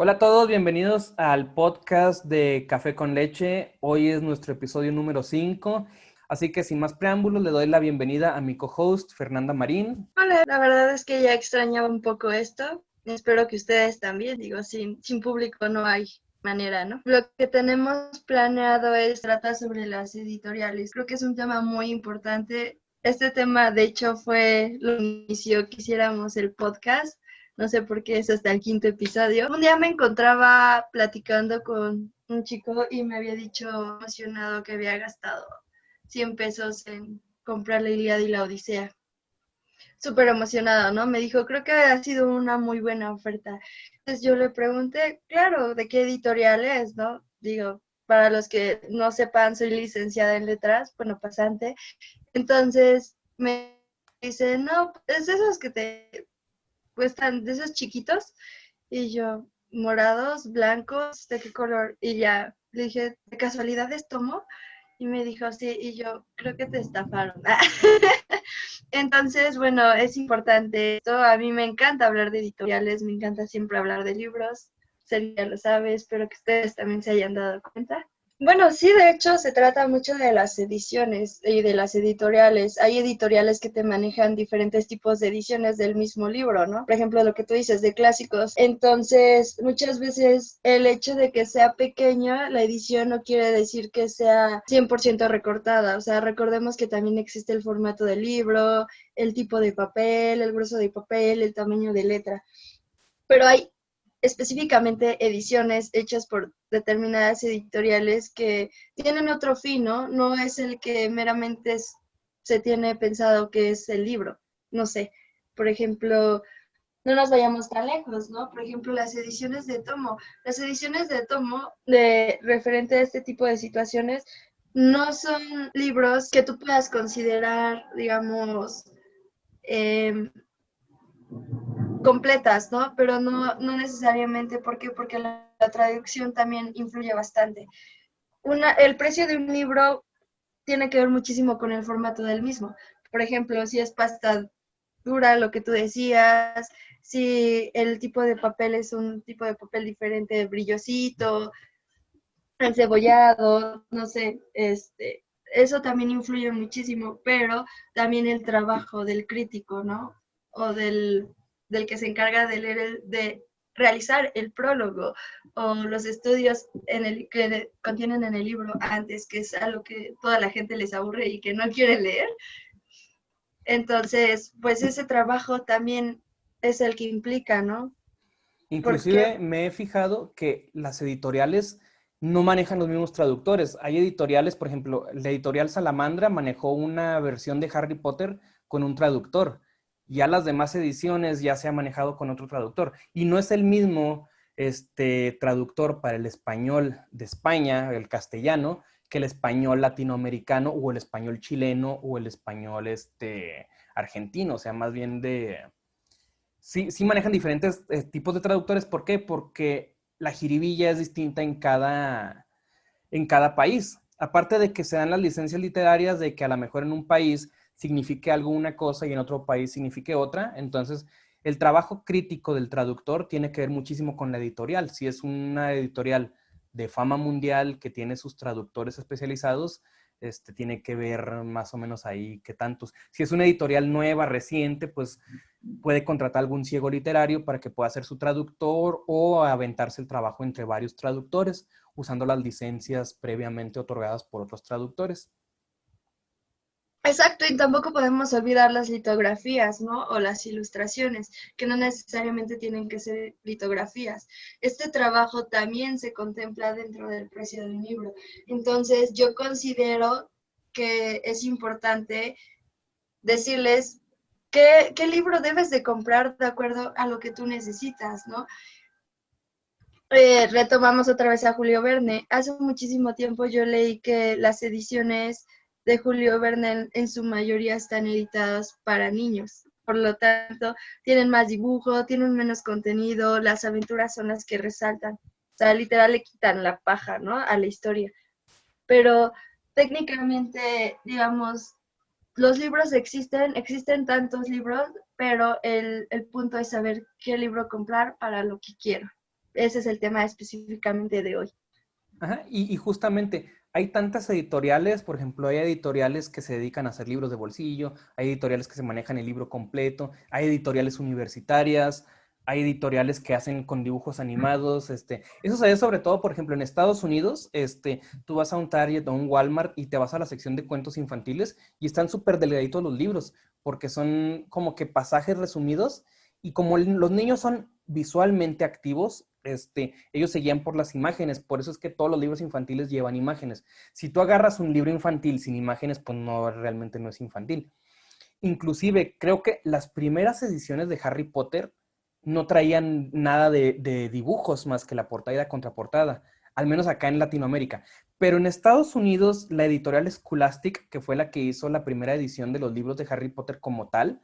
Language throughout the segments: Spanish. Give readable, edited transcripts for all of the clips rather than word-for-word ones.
Hola a todos, bienvenidos al podcast de Café con Leche. Hoy es nuestro episodio número 5, así que sin más preámbulos le doy la bienvenida a mi co-host Fernanda Marín. Hola, la verdad es que ya extrañaba un poco esto. Espero que ustedes también, digo, sin público no hay manera, ¿no? Lo que tenemos planeado es tratar sobre las editoriales. Creo que es un tema muy importante. Este tema, de hecho, fue lo que inició que hiciéramos el podcast. No sé por qué es hasta el 5.º episodio. Un día me encontraba platicando con un chico y me había dicho emocionado que había gastado 100 pesos en comprar la Ilíada y la Odisea. Súper emocionado, ¿no? Me dijo, creo que ha sido una muy buena oferta. Entonces yo le pregunté, claro, ¿de qué editorial es, no? Digo, para los que no sepan, soy licenciada en letras, bueno, pasante. Entonces me dice, no, es de esos que te cuestan, de esos chiquitos. Y yo, morados, blancos, ¿de qué color? Y ya le dije, ¿de casualidad es Tomo? Y me dijo, sí, y yo, creo que te estafaron. Entonces, bueno, es importante esto. A mí me encanta hablar de editoriales, me encanta siempre hablar de libros. Sergio ya lo sabe, espero que ustedes también se hayan dado cuenta. Bueno, sí, de hecho se trata mucho de las ediciones y de las editoriales. Hay editoriales que te manejan diferentes tipos de ediciones del mismo libro, ¿no? Por ejemplo, lo que tú dices de clásicos. Entonces, muchas veces el hecho de que sea pequeña, la edición no quiere decir que sea 100% recortada. O sea, recordemos que también existe el formato del libro, el tipo de papel, el grueso de papel, el tamaño de letra. Pero hay específicamente ediciones hechas por determinadas editoriales que tienen otro fin, ¿no? No es el que meramente se tiene pensado que es el libro. No sé, por ejemplo, no nos vayamos tan lejos, ¿no? Por ejemplo, las ediciones de tomo. Las ediciones de tomo, de referente a este tipo de situaciones, no son libros que tú puedas considerar, digamos, eh, completas, ¿no? Pero no necesariamente, ¿por qué? Porque la traducción también influye bastante. El precio de un libro tiene que ver muchísimo con el formato del mismo. Por ejemplo, si es pasta dura, lo que tú decías, si el tipo de papel es un tipo de papel diferente, brillosito, encebollado, no sé, eso también influye muchísimo, pero también el trabajo del crítico, ¿no? O del que se encarga de leer, de realizar el prólogo o los estudios que contienen en el libro antes, que es algo que toda la gente les aburre y que no quiere leer. Entonces, pues ese trabajo también es el que implica, ¿no? Porque Inclusive me he fijado que las editoriales no manejan los mismos traductores. Hay editoriales, por ejemplo, la editorial Salamandra manejó una versión de Harry Potter con un traductor. Ya las demás ediciones ya se ha manejado con otro traductor. Y no es el mismo traductor para el español de España, el castellano, que el español latinoamericano o el español chileno o el español argentino. O sea, más bien sí manejan diferentes tipos de traductores. ¿Por qué? Porque la jiribilla es distinta en cada país. Aparte de que se dan las licencias literarias de que a lo mejor en un país signifique algo una cosa y en otro país signifique otra. Entonces, el trabajo crítico del traductor tiene que ver muchísimo con la editorial. Si es una editorial de fama mundial que tiene sus traductores especializados, tiene que ver más o menos ahí qué tantos. Si es una editorial nueva, reciente, pues puede contratar algún ciego literario para que pueda ser su traductor o aventarse el trabajo entre varios traductores usando las licencias previamente otorgadas por otros traductores. exacto, y tampoco podemos olvidar las litografías, ¿no? O las ilustraciones, que no necesariamente tienen que ser litografías. Este trabajo también se contempla dentro del precio del libro. Entonces, yo considero que es importante decirles qué libro debes de comprar de acuerdo a lo que tú necesitas, ¿no? Retomamos otra vez a Julio Verne. Hace muchísimo tiempo yo leí que las ediciones de Julio Verne en su mayoría están editadas para niños. Por lo tanto, tienen más dibujo, tienen menos contenido, las aventuras son las que resaltan. O sea, literal le quitan la paja, ¿no? A la historia. Pero técnicamente, digamos, los libros existen tantos libros, pero el punto es saber qué libro comprar para lo que quiero. ese es el tema específicamente de hoy. Ajá, y justamente hay tantas editoriales, por ejemplo, hay editoriales que se dedican a hacer libros de bolsillo, hay editoriales que se manejan el libro completo, hay editoriales universitarias, hay editoriales que hacen con dibujos animados, eso se ve sobre todo, por ejemplo, en Estados Unidos, tú vas a un Target o un Walmart y te vas a la sección de cuentos infantiles y están súper delgaditos los libros, porque son como que pasajes resumidos y como los niños son visualmente activos, ellos se guían por las imágenes, por eso es que todos los libros infantiles llevan imágenes. Si tú agarras un libro infantil sin imágenes, pues no, realmente no es infantil. Inclusive, creo que las primeras ediciones de Harry Potter no traían nada de dibujos más que la portada y la contraportada, al menos acá en Latinoamérica. Pero en Estados Unidos, la editorial Scholastic, que fue la que hizo la primera edición de los libros de Harry Potter como tal,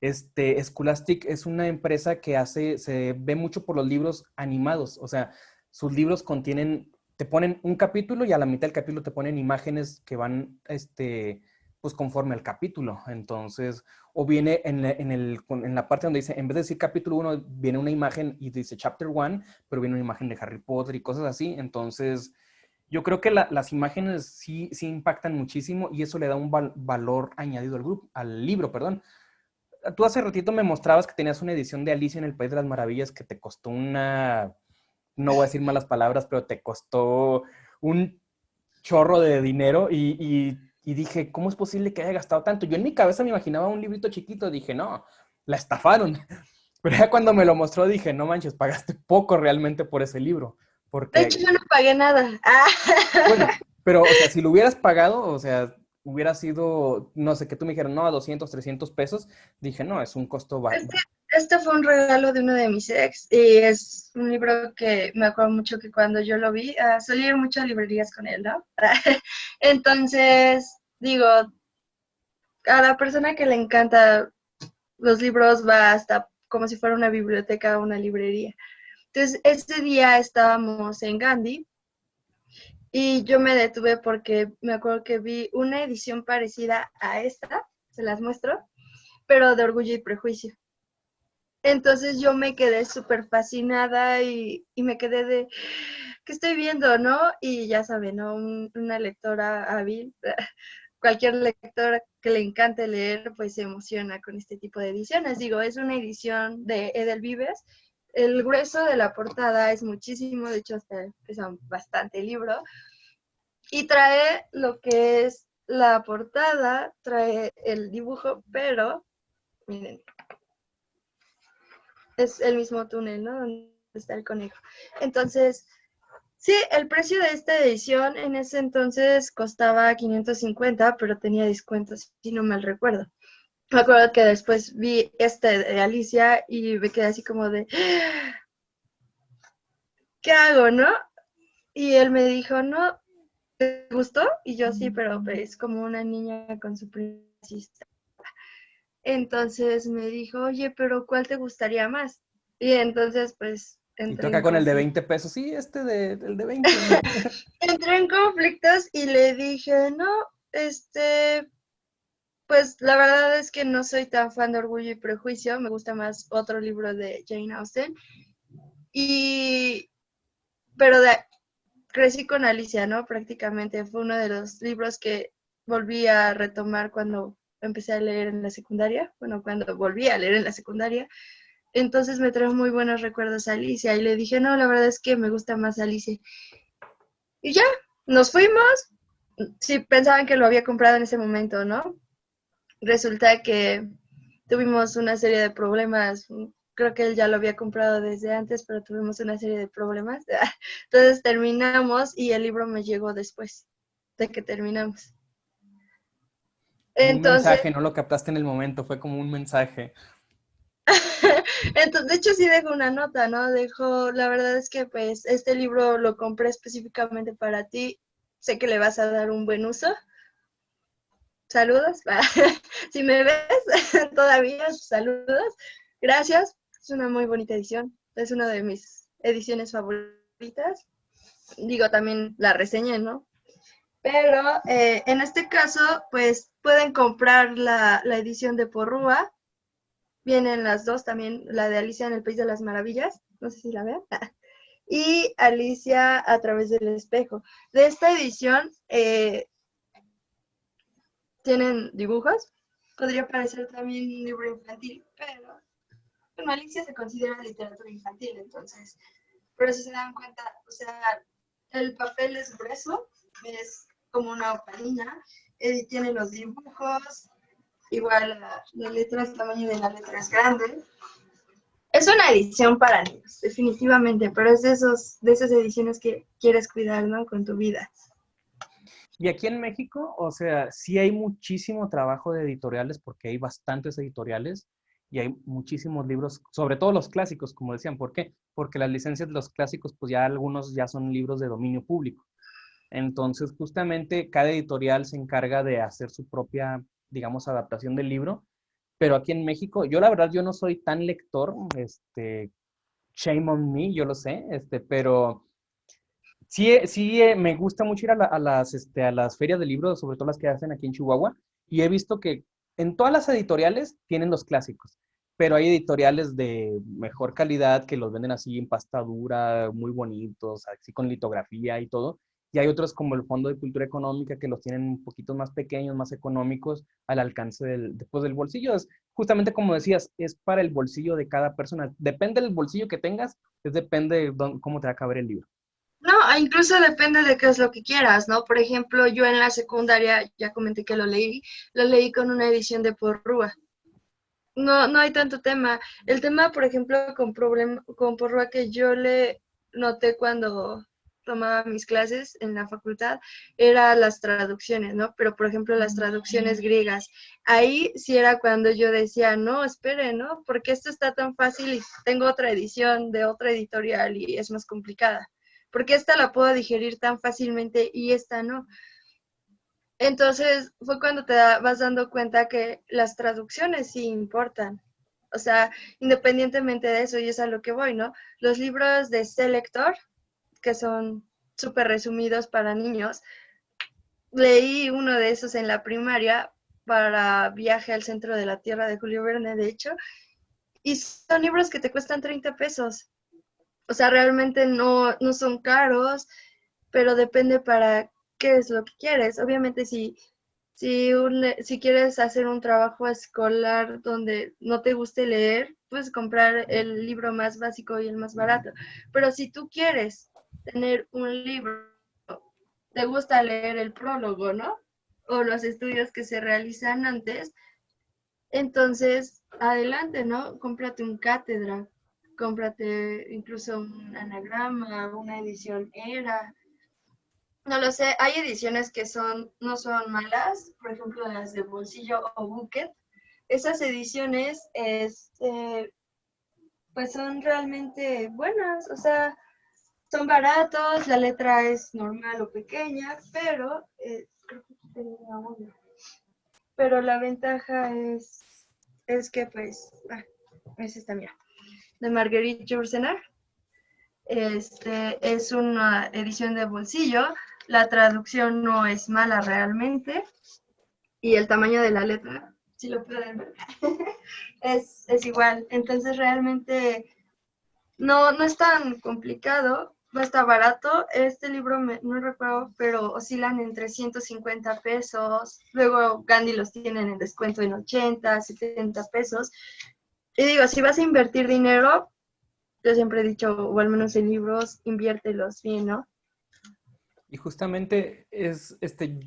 Scholastic es una empresa que se ve mucho por los libros animados, o sea, sus libros te ponen un capítulo y a la mitad del capítulo te ponen imágenes que van, pues conforme al capítulo. Entonces, o viene en la parte donde dice, en vez de decir capítulo 1, viene una imagen y dice chapter 1, pero viene una imagen de Harry Potter y cosas así. Entonces, yo creo que las imágenes sí impactan muchísimo y eso le da un valor añadido al libro, perdón. Tú hace ratito me mostrabas que tenías una edición de Alicia en el País de las Maravillas que te costó no voy a decir malas palabras, pero te costó un chorro de dinero y dije, ¿cómo es posible que haya gastado tanto? Yo en mi cabeza me imaginaba un librito chiquito, dije, no, la estafaron. Pero ya cuando me lo mostró dije, no manches, pagaste poco realmente por ese libro. De hecho, Porque, yo no pagué nada. Ah. bueno, pero, o sea, si lo hubieras pagado, o sea, hubiera sido, no sé, que tú me dijeras, no, a 200, 300 pesos, dije, no, es un costo. Este fue un regalo de uno de mis ex y es un libro que me acuerdo mucho que cuando yo lo vi, solía ir mucho a librerías con él, ¿no? Entonces, digo, a la persona que le encanta los libros va hasta como si fuera una biblioteca o una librería. Entonces, ese día estábamos en Gandhi y yo me detuve porque me acuerdo que vi una edición parecida a esta, se las muestro, pero de Orgullo y Prejuicio. Entonces yo me quedé súper fascinada y me quedé de, ¿qué estoy viendo, no? Y ya saben, ¿no? Una lectora hábil, cualquier lectora que le encante leer, pues se emociona con este tipo de ediciones. Digo, es una edición de Edelvives. El grueso de la portada es muchísimo, de hecho hasta pesa bastante el libro. Y trae lo que es la portada, trae el dibujo, pero, miren, es el mismo túnel, ¿no? Donde está el conejo. Entonces, sí, el precio de esta edición en ese entonces costaba 550, pero tenía descuentos, si no mal recuerdo. Me acuerdo que después vi este de Alicia y me quedé así como de, ¿qué hago, no? Y él me dijo, no, ¿te gustó? Y yo sí, pero es como una niña con su princesita. Entonces me dijo, oye, pero ¿cuál te gustaría más? Y entonces, pues, Y tú entré acá en con el de conflicto. 20 pesos, sí, el de 20. Entré en conflictos y le dije, no, pues la verdad es que no soy tan fan de Orgullo y Prejuicio, me gusta más otro libro de Jane Austen. Y, pero crecí con Alicia, ¿no? Prácticamente fue uno de los libros que volví a retomar cuando empecé a leer en la secundaria, bueno, cuando volví a leer en la secundaria. Entonces me trajo muy buenos recuerdos a Alicia y le dije, no, la verdad es que me gusta más Alicia. Y ya, nos fuimos. Sí, pensaban que lo había comprado en ese momento, ¿no? Resulta que tuvimos una serie de problemas. Creo que él ya lo había comprado desde antes, pero tuvimos una serie de problemas. Entonces terminamos y el libro me llegó después de que terminamos. Como un Entonces, mensaje, no lo captaste en el momento, fue como un mensaje. de hecho sí dejo una nota, ¿no? Dejo, la verdad es que pues este libro lo compré específicamente para ti. Sé que le vas a dar un buen uso. Saludos. Si me ves todavía, saludos. Gracias. Es una muy bonita edición. Es una de mis ediciones favoritas. Digo, también la reseñé, ¿no? Pero en este caso, pues pueden comprar la edición de Porrúa. Vienen las dos también, la de Alicia en el País de las Maravillas. No sé si la vean. y Alicia a través del espejo. De esta edición tienen dibujos, podría parecer también un libro infantil, pero bueno, Alicia se considera literatura infantil, entonces, pero si se dan cuenta, o sea, el papel es grueso, es como una opalina, tiene los dibujos, igual la letra, el tamaño de la letra es grande. Es una edición para niños, definitivamente, pero es de esas ediciones que quieres cuidar, ¿no? Con tu vida. Y aquí en México, o sea, sí hay muchísimo trabajo de editoriales porque hay bastantes editoriales y hay muchísimos libros, sobre todo los clásicos, como decían. ¿Por qué? Porque las licencias de los clásicos, pues ya algunos ya son libros de dominio público. Entonces, justamente cada editorial se encarga de hacer su propia, digamos, adaptación del libro. Pero aquí en México, yo la verdad, yo no soy tan lector, shame on me, yo lo sé, pero sí, sí, me gusta mucho ir a las ferias de libros, sobre todo las que hacen aquí en Chihuahua, y he visto que en todas las editoriales tienen los clásicos, pero hay editoriales de mejor calidad que los venden así en pasta dura, muy bonitos, así con litografía y todo, y hay otros como el Fondo de Cultura Económica que los tienen un poquito más pequeños, más económicos, al alcance después del bolsillo. Es justamente como decías, es para el bolsillo de cada persona. Depende del bolsillo que tengas, depende de cómo te va a caber el libro. No, incluso depende de qué es lo que quieras, ¿no? Por ejemplo, yo en la secundaria, ya comenté que lo leí con una edición de Porrúa. No, no hay tanto tema. El tema, por ejemplo, con Porrúa que yo le noté cuando tomaba mis clases en la facultad, era las traducciones, ¿no? Pero, por ejemplo, las traducciones griegas. Ahí sí era cuando yo decía, no, espere, ¿no? Porque esto está tan fácil y tengo otra edición de otra editorial y es más complicada. Porque esta la puedo digerir tan fácilmente y esta no. Entonces fue cuando vas dando cuenta que las traducciones sí importan. O sea, independientemente de eso, y es a lo que voy, ¿no? Los libros de Selector, que son súper resumidos para niños, leí uno de esos en la primaria para Viaje al Centro de la Tierra de Julio Verne, de hecho, y son libros que te cuestan 30 pesos. O sea, realmente no son caros, pero depende para qué es lo que quieres. Obviamente, si quieres hacer un trabajo escolar donde no te guste leer, puedes comprar el libro más básico y el más barato. Pero si tú quieres tener un libro, te gusta leer el prólogo, ¿no? O los estudios que se realizan antes, entonces adelante, ¿no? Cómprate un cátedra, cómprate incluso un anagrama, una edición ERA. No lo sé, hay ediciones que no son malas, por ejemplo las de Bolsillo o Bucket. Esas ediciones pues son realmente buenas, o sea, son baratos, la letra es normal o pequeña, pero creo que aquí tengo una buena. Pero la ventaja es que pues, es esta, mira, de Marguerite Yourcenar. Es una edición de bolsillo, la traducción no es mala realmente y el tamaño de la letra, si lo pueden ver, es igual. Entonces realmente no es tan complicado, no está barato. Este libro no recuerdo, pero oscilan entre 150 pesos. Luego Gandhi los tienen en descuento en 80, 70 pesos. Y digo, si vas a invertir dinero, yo siempre he dicho, o al menos en libros, inviértelos bien, ¿no? Y justamente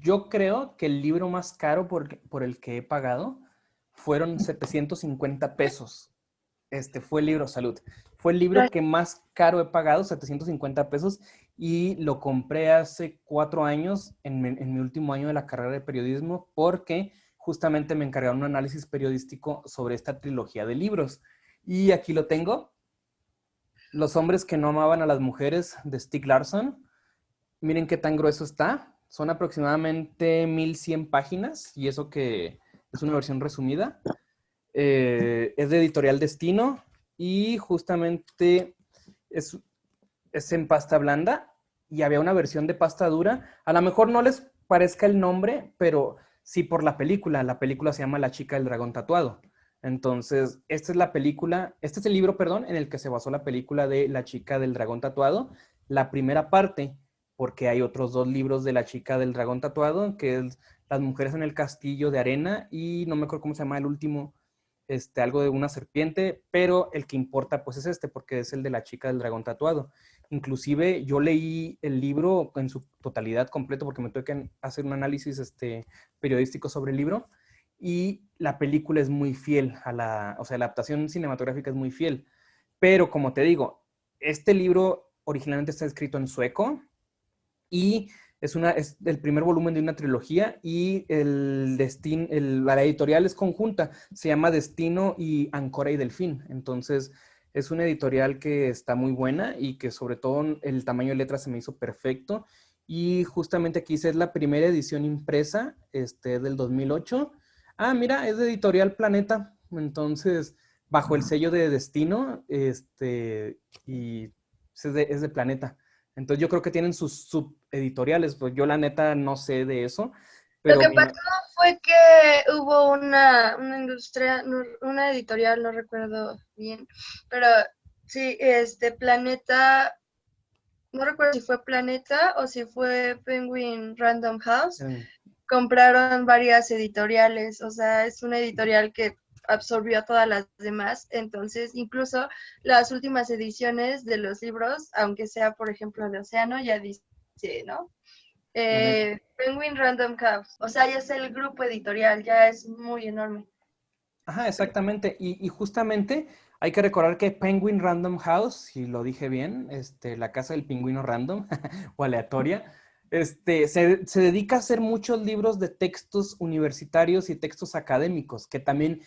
yo creo que el libro más caro por el que he pagado fueron 750 pesos. Fue el libro Salud. Fue el libro que más caro he pagado, 750 pesos, y lo compré hace 4 años, en mi último año de la carrera de periodismo, porque justamente me encargaron un análisis periodístico sobre esta trilogía de libros. Y aquí lo tengo, Los hombres que no amaban a las mujeres, de Stieg Larsson. Miren qué tan grueso está. Son aproximadamente 1100 páginas, y eso que es una versión resumida. Es de Editorial Destino y justamente es, es en pasta blanda, y había una versión de pasta dura. A lo mejor no les parezca el nombre, pero sí por la película. La película se llama La chica del dragón tatuado. Entonces, esta es la película, este es el libro, perdón, en el que se basó la película de La chica del dragón tatuado, la primera parte, porque hay otros dos libros de La chica del dragón tatuado, que es Las mujeres en el castillo de arena, y no me acuerdo cómo se llama el último, algo de una serpiente, pero el que importa pues es este, porque es el de La chica del dragón tatuado. Inclusive yo leí el libro en su totalidad completo, porque me tuve que hacer un análisis periodístico sobre el libro, y la película es muy fiel o sea, la adaptación cinematográfica es muy fiel. Pero como te digo, este libro originalmente está escrito en sueco y es el primer volumen de una trilogía y la editorial es conjunta, se llama Destino y Ancora y Delfín. Entonces, es una editorial que está muy buena y que sobre todo el tamaño de letra se me hizo perfecto. Y justamente aquí dice, es la primera edición impresa, del 2008. Ah, mira, es de Editorial Planeta. Entonces, bajo el sello de Destino, y es de Planeta. Entonces yo creo que tienen sus subeditoriales, pues yo la neta no sé de eso, Lo pero que pasó fue que hubo una industria, una editorial, no recuerdo bien, pero sí, Planeta, no recuerdo si fue Planeta o si fue Penguin Random House, compraron varias editoriales, o sea, es una editorial que absorbió a todas las demás, entonces incluso las últimas ediciones de los libros, aunque sea por ejemplo de Océano, ya dice, ¿no? Penguin Random House, o sea, ya es el grupo editorial, ya es muy enorme. Ajá, exactamente. Y justamente hay que recordar que Penguin Random House, si lo dije bien, la casa del pingüino random o aleatoria, se dedica a hacer muchos libros de textos universitarios y textos académicos, que también,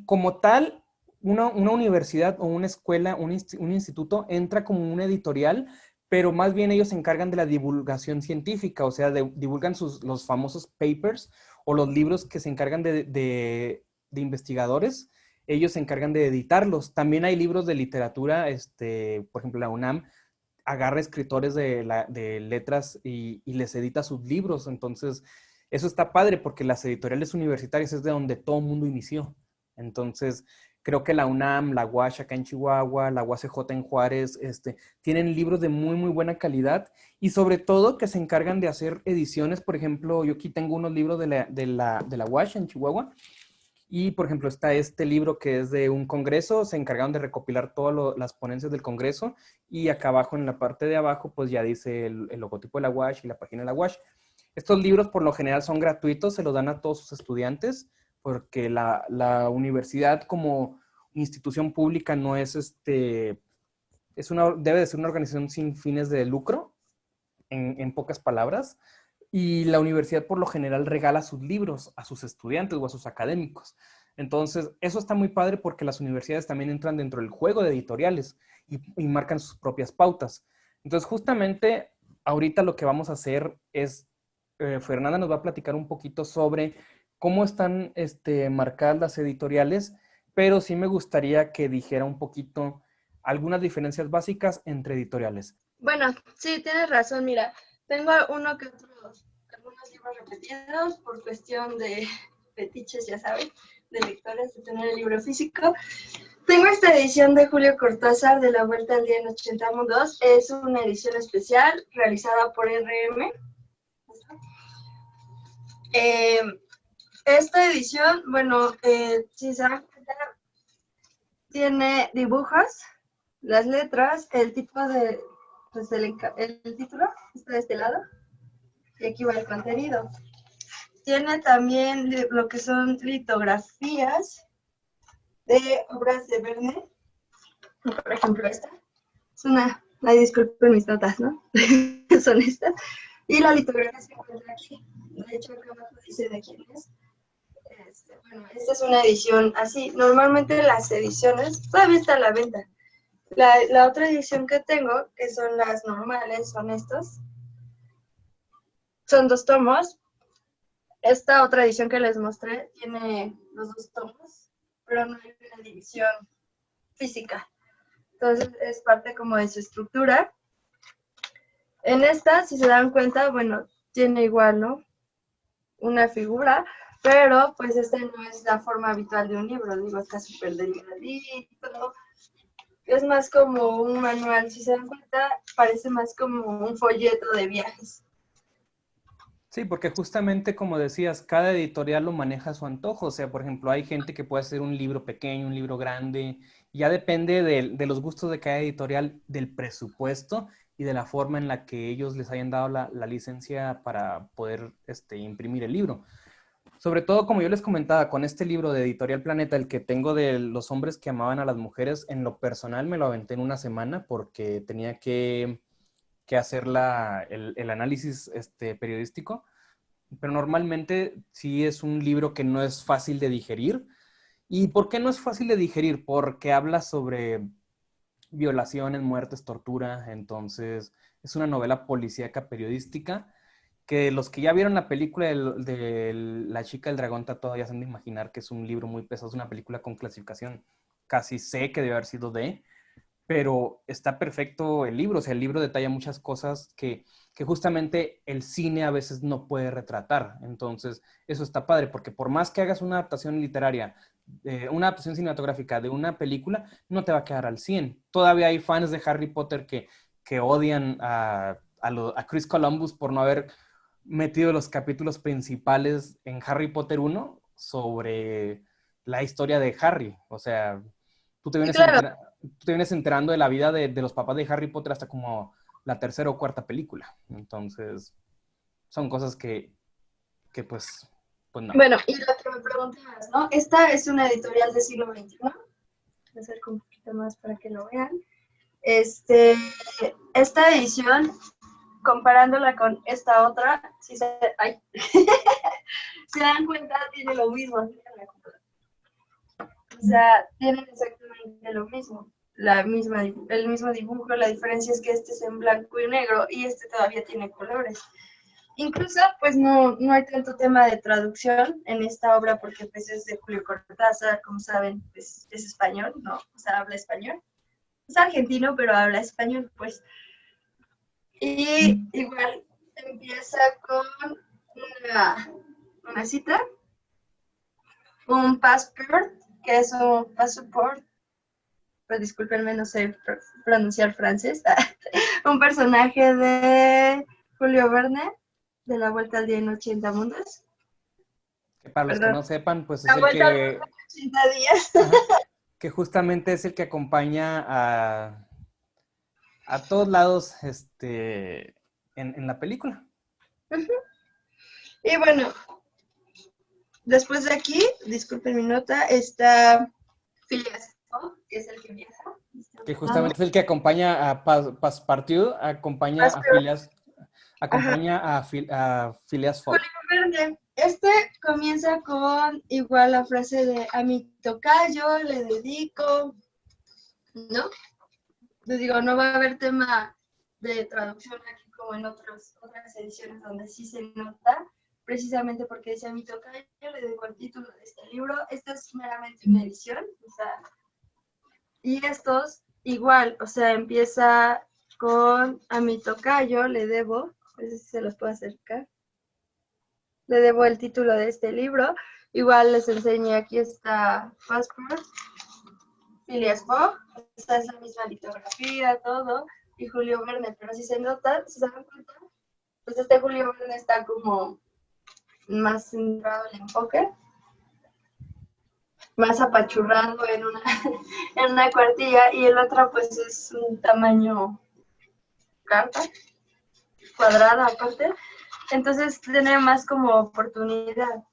como tal, una universidad o una escuela, un instituto entra como una editorial, pero más bien ellos se encargan de la divulgación científica, o sea, divulgan los famosos papers o los libros que se encargan de investigadores, ellos se encargan de editarlos. También hay libros de literatura, por ejemplo, la UNAM agarra escritores de letras y les edita sus libros. Entonces, eso está padre porque las editoriales universitarias es de donde todo el mundo inició. Entonces, creo que la UNAM, la UASH acá en Chihuahua, la UACJ en Juárez, tienen libros de muy, muy buena calidad y sobre todo que se encargan de hacer ediciones. Por ejemplo, yo aquí tengo unos libros de la UASH en Chihuahua y, por ejemplo, está este libro que es de un congreso, se encargaron de recopilar todas las ponencias del congreso y acá abajo, en la parte de abajo, pues ya dice el logotipo de la UASH y la página de la UASH. Estos libros por lo general son gratuitos, se los dan a todos sus estudiantes, porque la universidad como institución pública no debe de ser una organización sin fines de lucro, en pocas palabras, y la universidad por lo general regala sus libros a sus estudiantes o a sus académicos. Entonces, eso está muy padre porque las universidades también entran dentro del juego de editoriales y marcan sus propias pautas. Entonces, justamente ahorita lo que vamos a hacer es, Fernanda nos va a platicar un poquito sobre cómo están marcadas las editoriales, pero sí me gustaría que dijera un poquito algunas diferencias básicas entre editoriales. Bueno, sí, tienes razón, mira, tengo uno que otros, algunos libros repetidos por cuestión de fetiches, ya sabes, de lectores, de tener el libro físico. Tengo esta edición de Julio Cortázar de La Vuelta al Día en 80 Mundos, es una edición especial realizada por RM. Esta edición, bueno, si se dan cuenta, tiene dibujos, las letras, el tipo de, pues el título está de este lado y aquí va el contenido. Tiene también lo que son litografías de obras de Verne, por ejemplo esta. Es una, ay, disculpen mis notas, ¿no? Son estas. Y la litografía se encuentra aquí. De hecho, acá abajo dice de quién es. Bueno, esta es una edición así. Normalmente las ediciones todavía está a la venta. La otra edición que tengo, que son las normales, son estos. Son 2 tomos. Esta otra edición que les mostré tiene los 2 tomos, pero no hay una división física. Entonces es parte como de su estructura. En esta, si se dan cuenta, bueno, tiene igual, ¿no? Una figura, pero pues esta no es la forma habitual de un libro, digo, está súper delgadito, es más como un manual, si se dan cuenta, parece más como un folleto de viajes. Sí, porque justamente como decías, cada editorial lo maneja a su antojo. O sea, por ejemplo, hay gente que puede hacer un libro pequeño, un libro grande. Ya depende de los gustos de cada editorial, del presupuesto y de la forma en la que ellos les hayan dado la licencia para poder imprimir el libro. Sobre todo, como yo les comentaba, con este libro de Editorial Planeta, el que tengo de los hombres que amaban a las mujeres, en lo personal me lo aventé en una semana porque tenía que hacer el análisis periodístico, pero normalmente sí es un libro que no es fácil de digerir. ¿Y por qué no es fácil de digerir? Porque habla sobre violaciones, muertes, tortura, entonces es una novela policíaca periodística que los que ya vieron la película de La chica del dragón tatuado ya se han de imaginar que es un libro muy pesado, es una película con clasificación casi C, que debe haber sido D, pero está perfecto el libro. O sea, el libro detalla muchas cosas que justamente el cine a veces no puede retratar. Entonces, eso está padre, porque por más que hagas una adaptación literaria, una adaptación cinematográfica de una película, no te va a quedar al 100. Todavía hay fans de Harry Potter que odian a Chris Columbus por no haber metido los capítulos principales en Harry Potter 1 sobre la historia de Harry. O sea, tú te Sí, vienes, claro. tú te vienes enterando de la vida de los papás de Harry Potter hasta como la tercera o cuarta película. Entonces, son cosas pues no. Bueno, y lo que me preguntabas, ¿no? Esta es una editorial del siglo XXI. Voy a acerco un poquito más para que lo vean. Esta edición, comparándola con esta otra, si se, ay, se dan cuenta, tiene lo mismo. O sea, tienen exactamente lo mismo. El mismo dibujo, la diferencia es que este es en blanco y negro y este todavía tiene colores. Incluso, pues no hay tanto tema de traducción en esta obra porque pues es de Julio Cortázar, como saben, pues es español, ¿no? O sea, habla español. Es argentino, pero habla español, pues. Y igual empieza con una cita, un passport, que es un passport, pues discúlpenme, no sé pronunciar francés, un personaje de Julio Verne, de La Vuelta al Día en 80 Mundos. Que para los que Perdón, no sepan, pues es La el Vuelta al Mundo que, en 80 días. ajá, que justamente es el que acompaña a todos lados en la película. Y bueno, después de aquí, disculpen mi nota, está Phileas Fogg, que es el que viaja. Que justamente es el que acompaña a Passepartout, Ajá. acompaña a Phileas Fogg. Julio Verne. Comienza con igual la frase de a mi tocayo le dedico, ¿no? Les digo, no va a haber tema de traducción aquí como en otras ediciones donde sí se nota, precisamente porque dice a mi tocayo le dedico el título de este libro. Esta es meramente una edición, o sea, y estos igual, o sea, empieza con a mi tocayo le debo, a ver si se los puedo acercar, le debo el título de este libro. Igual les enseño, aquí está Passport, Phileas Fogg, esta es la misma litografía, todo, y Julio Verne, pero si se nota, si se dan cuenta, pues este Julio Verne está como más centrado en el enfoque, más apachurrado en una, en una cuartilla, y el otro pues es un tamaño carta, cuadrada aparte, entonces tiene más como oportunidad,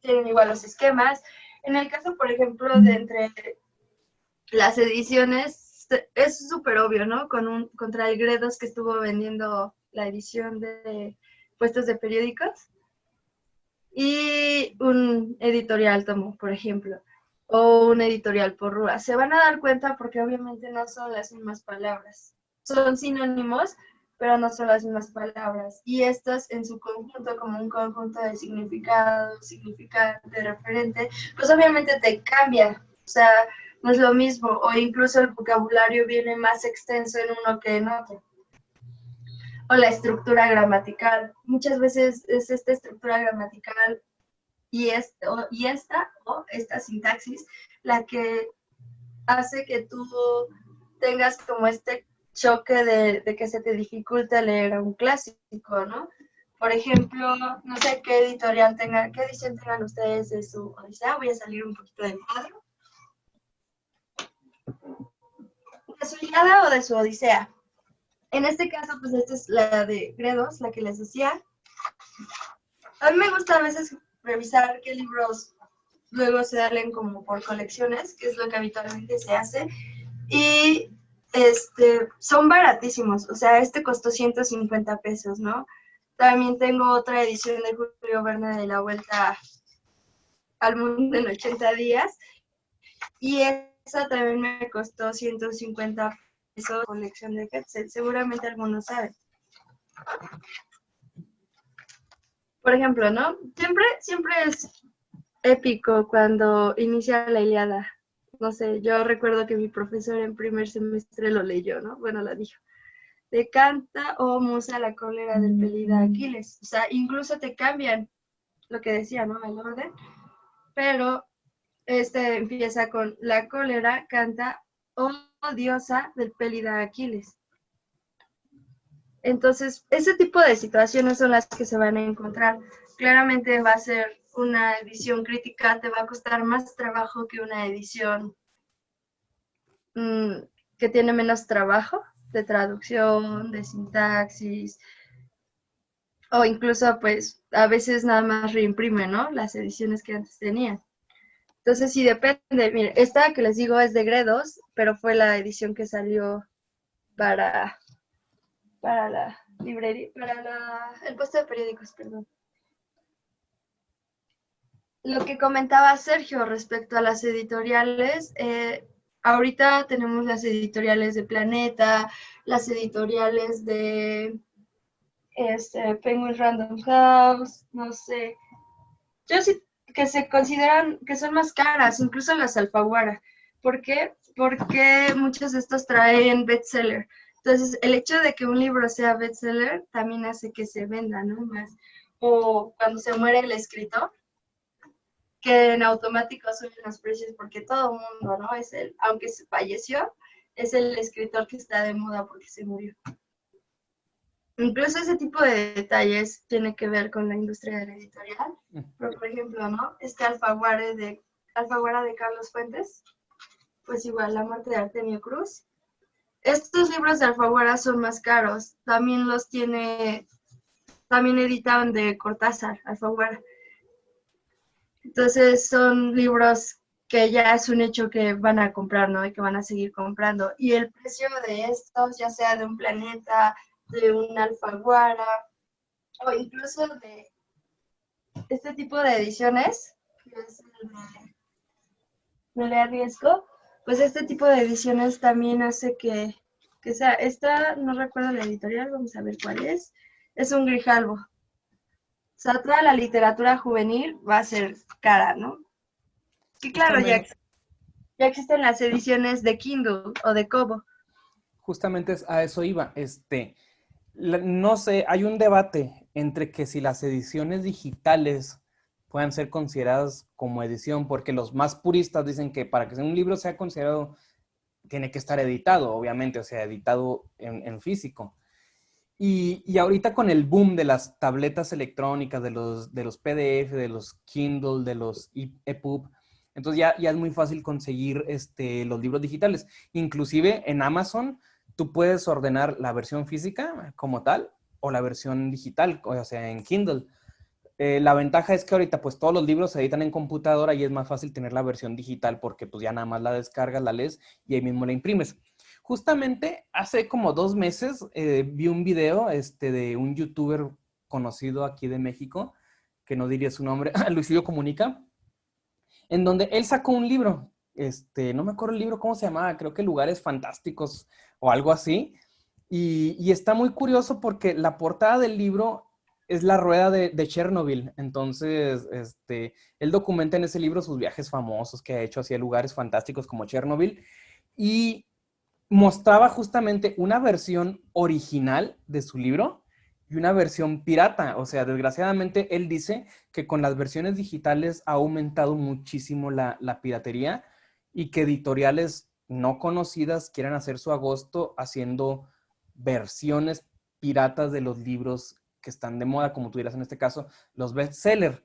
tienen igual los esquemas. En el caso, por ejemplo, de entre las ediciones, es súper obvio, ¿no? Contra el Gredos que estuvo vendiendo la edición de puestos de periódicos y un editorial Tomo, por ejemplo, o un editorial Porrúa. Se van a dar cuenta porque obviamente no son las mismas palabras. Son sinónimos, pero no son las mismas palabras. Y estas en su conjunto, como un conjunto de significado, significante, referente, pues obviamente te cambia. O sea, no es lo mismo. O incluso el vocabulario viene más extenso en uno que en otro. O la estructura gramatical. Muchas veces es esta estructura gramatical esta sintaxis la que hace que tú tengas como este choque de que se te dificulta leer un clásico, ¿no? Por ejemplo, no sé qué editorial tengan, qué edición tengan ustedes de su Odisea. Voy a salir un poquito del cuadro. ¿De su Ilíada o de su Odisea? En este caso, pues esta es la de Gredos, la que les decía. A mí me gusta a veces revisar qué libros luego se salen como por colecciones, que es lo que habitualmente se hace. Y son baratísimos, o sea, costó 150 pesos, ¿no? También tengo otra edición de Julio Verne de La Vuelta al Mundo en 80 días, y esa también me costó 150 pesos, colección de Hetzel, seguramente algunos saben. Por ejemplo, ¿no? Siempre es épico cuando inicia la Ilíada. No sé, yo recuerdo que mi profesor en primer semestre lo leyó, ¿no? Bueno, la dijo. Te canta, oh musa, la cólera del pelida Aquiles. O sea, incluso te cambian lo que decía, ¿no? El orden. Pero empieza con la cólera, canta, oh diosa del pelida Aquiles. Entonces, ese tipo de situaciones son las que se van a encontrar. Claramente va a ser una edición crítica, te va a costar más trabajo que una edición que tiene menos trabajo de traducción, de sintaxis, o incluso pues a veces nada más reimprime, ¿no? Las ediciones que antes tenían. Entonces sí depende. Mire, esta que les digo es de Gredos, pero fue la edición que salió para la librería, el puesto de periódicos, perdón. Lo que comentaba Sergio respecto a las editoriales, ahorita tenemos las editoriales de Planeta, las editoriales de Penguin Random House, no sé. Yo sí que se consideran que son más caras, incluso las Alfaguara. ¿Por qué? Porque muchos de estos traen bestseller. Entonces, el hecho de que un libro sea bestseller también hace que se venda, ¿no? Más. O cuando se muere el escritor, que en automático suben los precios porque todo el mundo, ¿no? Aunque se falleció, es el escritor que está de moda porque se murió. Incluso ese tipo de detalles tiene que ver con la industria de la editorial. Pero, por ejemplo, ¿no? Alfaguara de Carlos Fuentes, pues igual, La muerte de Artemio Cruz. Estos libros de Alfaguara son más caros. También editaban de Cortázar, Alfaguara. Entonces son libros que ya es un hecho que van a comprar, ¿no? Y que van a seguir comprando. Y el precio de estos, ya sea de un Planeta, de un Alfaguara, o incluso de este tipo de ediciones, que es No le arriesgo, pues este tipo de ediciones también hace que sea, esta, no recuerdo la editorial, vamos a ver cuál es un Grijalbo. O sea, toda la literatura juvenil va a ser cara, ¿no? Y claro, ya existen las ediciones de Kindle o de Kobo. Justamente a eso iba. No sé, hay un debate entre que si las ediciones digitales puedan ser consideradas como edición, porque los más puristas dicen que para que un libro sea considerado, tiene que estar editado, obviamente, o sea, editado en físico. Y ahorita con el boom de las tabletas electrónicas, de los PDF, de los Kindle, de los EPUB, entonces ya es muy fácil conseguir los libros digitales. Inclusive en Amazon tú puedes ordenar la versión física como tal o la versión digital, o sea, en Kindle. La ventaja es que ahorita pues todos los libros se editan en computadora y es más fácil tener la versión digital porque pues ya nada más la descargas, la lees y ahí mismo la imprimes. Justamente hace como 2 meses vi un video de un youtuber conocido aquí de México, que no diría su nombre, Luisillo Comunica, en donde él sacó un libro, no me acuerdo el libro cómo se llamaba, creo que Lugares Fantásticos o algo así, y está muy curioso porque la portada del libro es la rueda de Chernobyl. Entonces, él documenta en ese libro sus viajes famosos que ha hecho hacia lugares fantásticos como Chernobyl y mostraba justamente una versión original de su libro y una versión pirata. O sea, desgraciadamente él dice que con las versiones digitales ha aumentado muchísimo la piratería y que editoriales no conocidas quieren hacer su agosto haciendo versiones piratas de los libros que están de moda, como tú dirás en este caso, los bestsellers.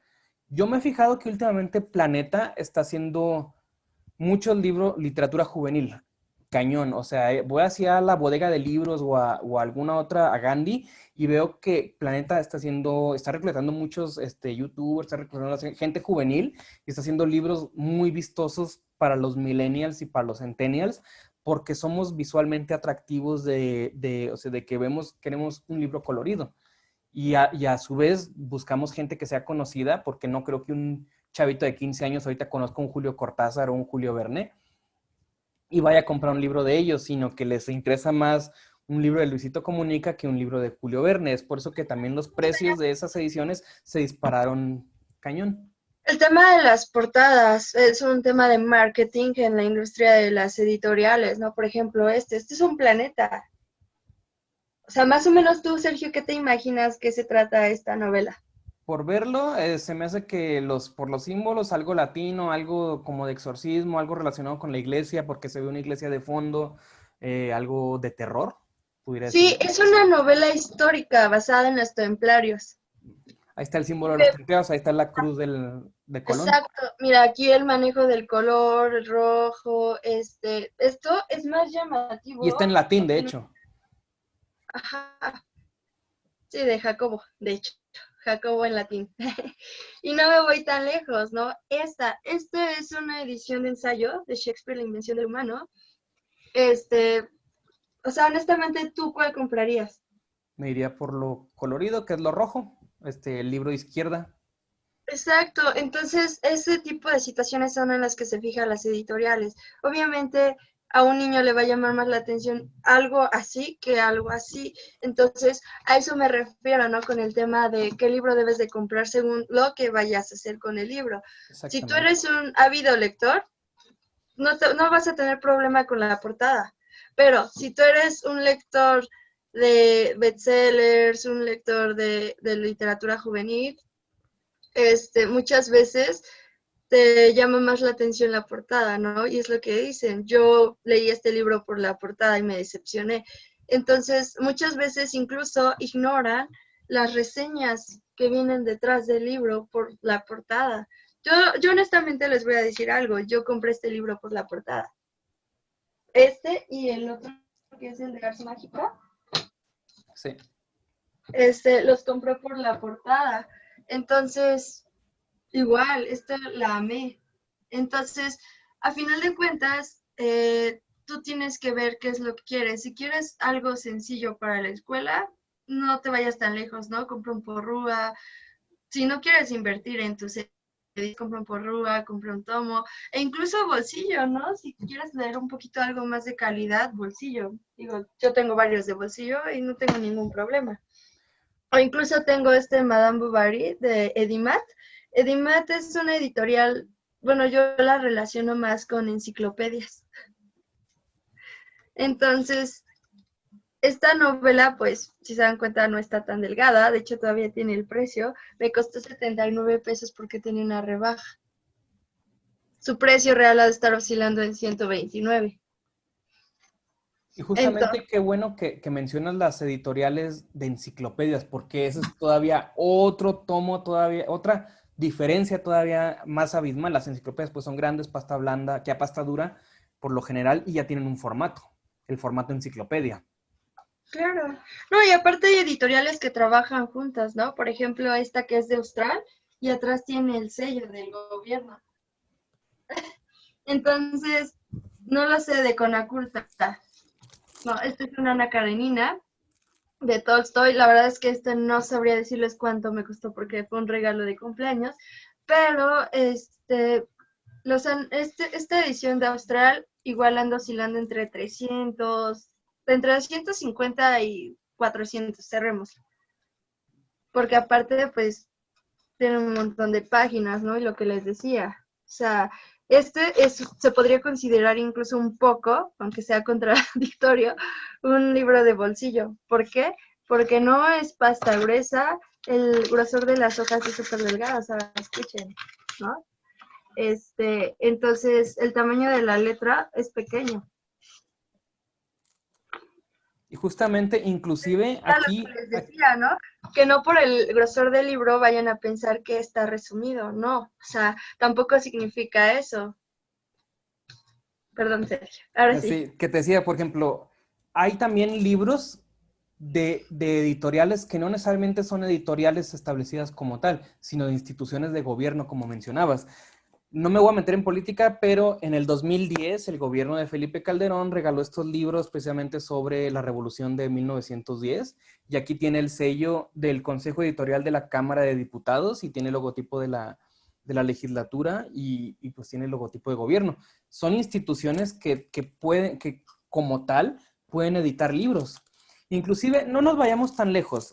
Yo me he fijado que últimamente Planeta está haciendo muchos libros, literatura juvenil, cañón. O sea, voy hacia la bodega de libros o a alguna otra, a Gandhi, y veo que Planeta está haciendo, está reclutando muchos youtubers, está reclutando gente juvenil, y está haciendo libros muy vistosos para los millennials y para los centennials, porque somos visualmente atractivos o sea, de que vemos, queremos un libro colorido. Y a su vez buscamos gente que sea conocida, porque no creo que un chavito de 15 años ahorita conozca un Julio Cortázar o un Julio Verne y vaya a comprar un libro de ellos, sino que les interesa más un libro de Luisito Comunica que un libro de Julio Verne. Es por eso que también los precios de esas ediciones se dispararon cañón. El tema de las portadas es un tema de marketing en la industria de las editoriales, ¿no? Por ejemplo, este es un planeta. O sea, más o menos tú, Sergio, ¿qué te imaginas que se trata esta novela? Por verlo, se me hace que por los símbolos, algo latino, algo como de exorcismo, algo relacionado con la iglesia, porque se ve una iglesia de fondo, algo de terror, pudiera Sí, decir. es una novela histórica basada en los templarios. Ahí está el símbolo de los templarios, ahí está la cruz de Colón. Exacto, mira, aquí el manejo del color, el rojo, esto es más Y está en llamativo. latín, de hecho. Ajá, sí, de Jacobo, de hecho, Jacobo en latín. Y no me voy tan lejos, ¿no? Esta es una edición de ensayo de Shakespeare, La invención del humano. Este, o sea, honestamente, ¿tú cuál comprarías? Me iría por lo colorido, que es lo rojo, el libro de izquierda. Exacto, entonces ese tipo de situaciones son en las que se fijan las editoriales. Obviamente a un niño le va a llamar más la atención algo así que algo así. Entonces a eso me refiero, ¿no? Con el tema de qué libro debes de comprar según lo que vayas a hacer con el libro. Si tú Exactamente. eres un ávido lector, no vas a tener problema con la portada. Pero si tú eres un lector de bestsellers, un lector de literatura juvenil, muchas veces te llama más la atención la portada, ¿no? Y es lo que dicen. Yo leí este libro por la portada y me decepcioné. Entonces, muchas veces incluso ignoran las reseñas que vienen detrás del libro por la portada. Yo honestamente les voy a decir algo. Yo compré este libro por la portada. Este y el otro, que es el de Ars Mágica, Sí. los compré por la portada. Entonces, igual, esta la amé. Entonces, a final de cuentas, tú tienes que ver qué es lo que quieres. Si quieres algo sencillo para la escuela, no te vayas tan lejos, ¿no? Compra un porrúa. Si no quieres invertir en tus CDs, compra un porrúa, compra un tomo, e incluso bolsillo, ¿no? Si quieres leer un poquito algo más de calidad, bolsillo. Digo, yo tengo varios de bolsillo y no tengo ningún problema. O incluso tengo Madame Bovary de Edimat. Edimat es una editorial, bueno, yo la relaciono más con enciclopedias. Entonces, esta novela, pues, si se dan cuenta, no está tan delgada. De hecho, todavía tiene el precio. Me costó 79 pesos porque tenía una rebaja. Su precio real ha de estar oscilando en 129. Y Entonces, justamente qué bueno que mencionas las editoriales de enciclopedias, porque ese es todavía otro tomo, todavía, otra diferencia todavía más abismal. Las enciclopedias pues son grandes, pasta blanda, que a pasta dura, por lo general, y ya tienen un formato, el formato enciclopedia. claro. No, y aparte hay editoriales que trabajan juntas, ¿no? Por ejemplo, esta que es de Austral y atrás tiene el sello del gobierno. Entonces, no lo sé de Conaculta. No, esta es una Ana Karenina de Tolstoy. La verdad es que no sabría decirles cuánto me costó porque fue un regalo de cumpleaños, pero esta edición de Austral igual anda oscilando entre 250 y 400, cerremos. Porque aparte, pues, tiene un montón de páginas, ¿no? Y lo que les decía. O sea, se podría considerar incluso un poco, aunque sea contradictorio, un libro de bolsillo. ¿Por qué? porque no es pasta gruesa, el grosor de las hojas es súper delgado, o sea, escuchen, ¿no? Entonces el tamaño de la letra es pequeño. Y justamente, inclusive Era lo que les decía, ¿no? Que no por el grosor del libro vayan a pensar que está resumido, no, o sea, tampoco significa eso. Perdón, Sergio, ahora sí. sí, que te decía, por ejemplo, hay también libros de editoriales que no necesariamente son editoriales establecidas como tal, sino de instituciones de gobierno, como mencionabas. No me voy a meter en política, pero en el 2010 el gobierno de Felipe Calderón regaló estos libros precisamente sobre la Revolución de 1910 y aquí tiene el sello del Consejo Editorial de la Cámara de Diputados y tiene el logotipo de la legislatura y pues tiene el logotipo de gobierno. Son instituciones que pueden, que como tal pueden editar libros. Inclusive, no nos vayamos tan lejos.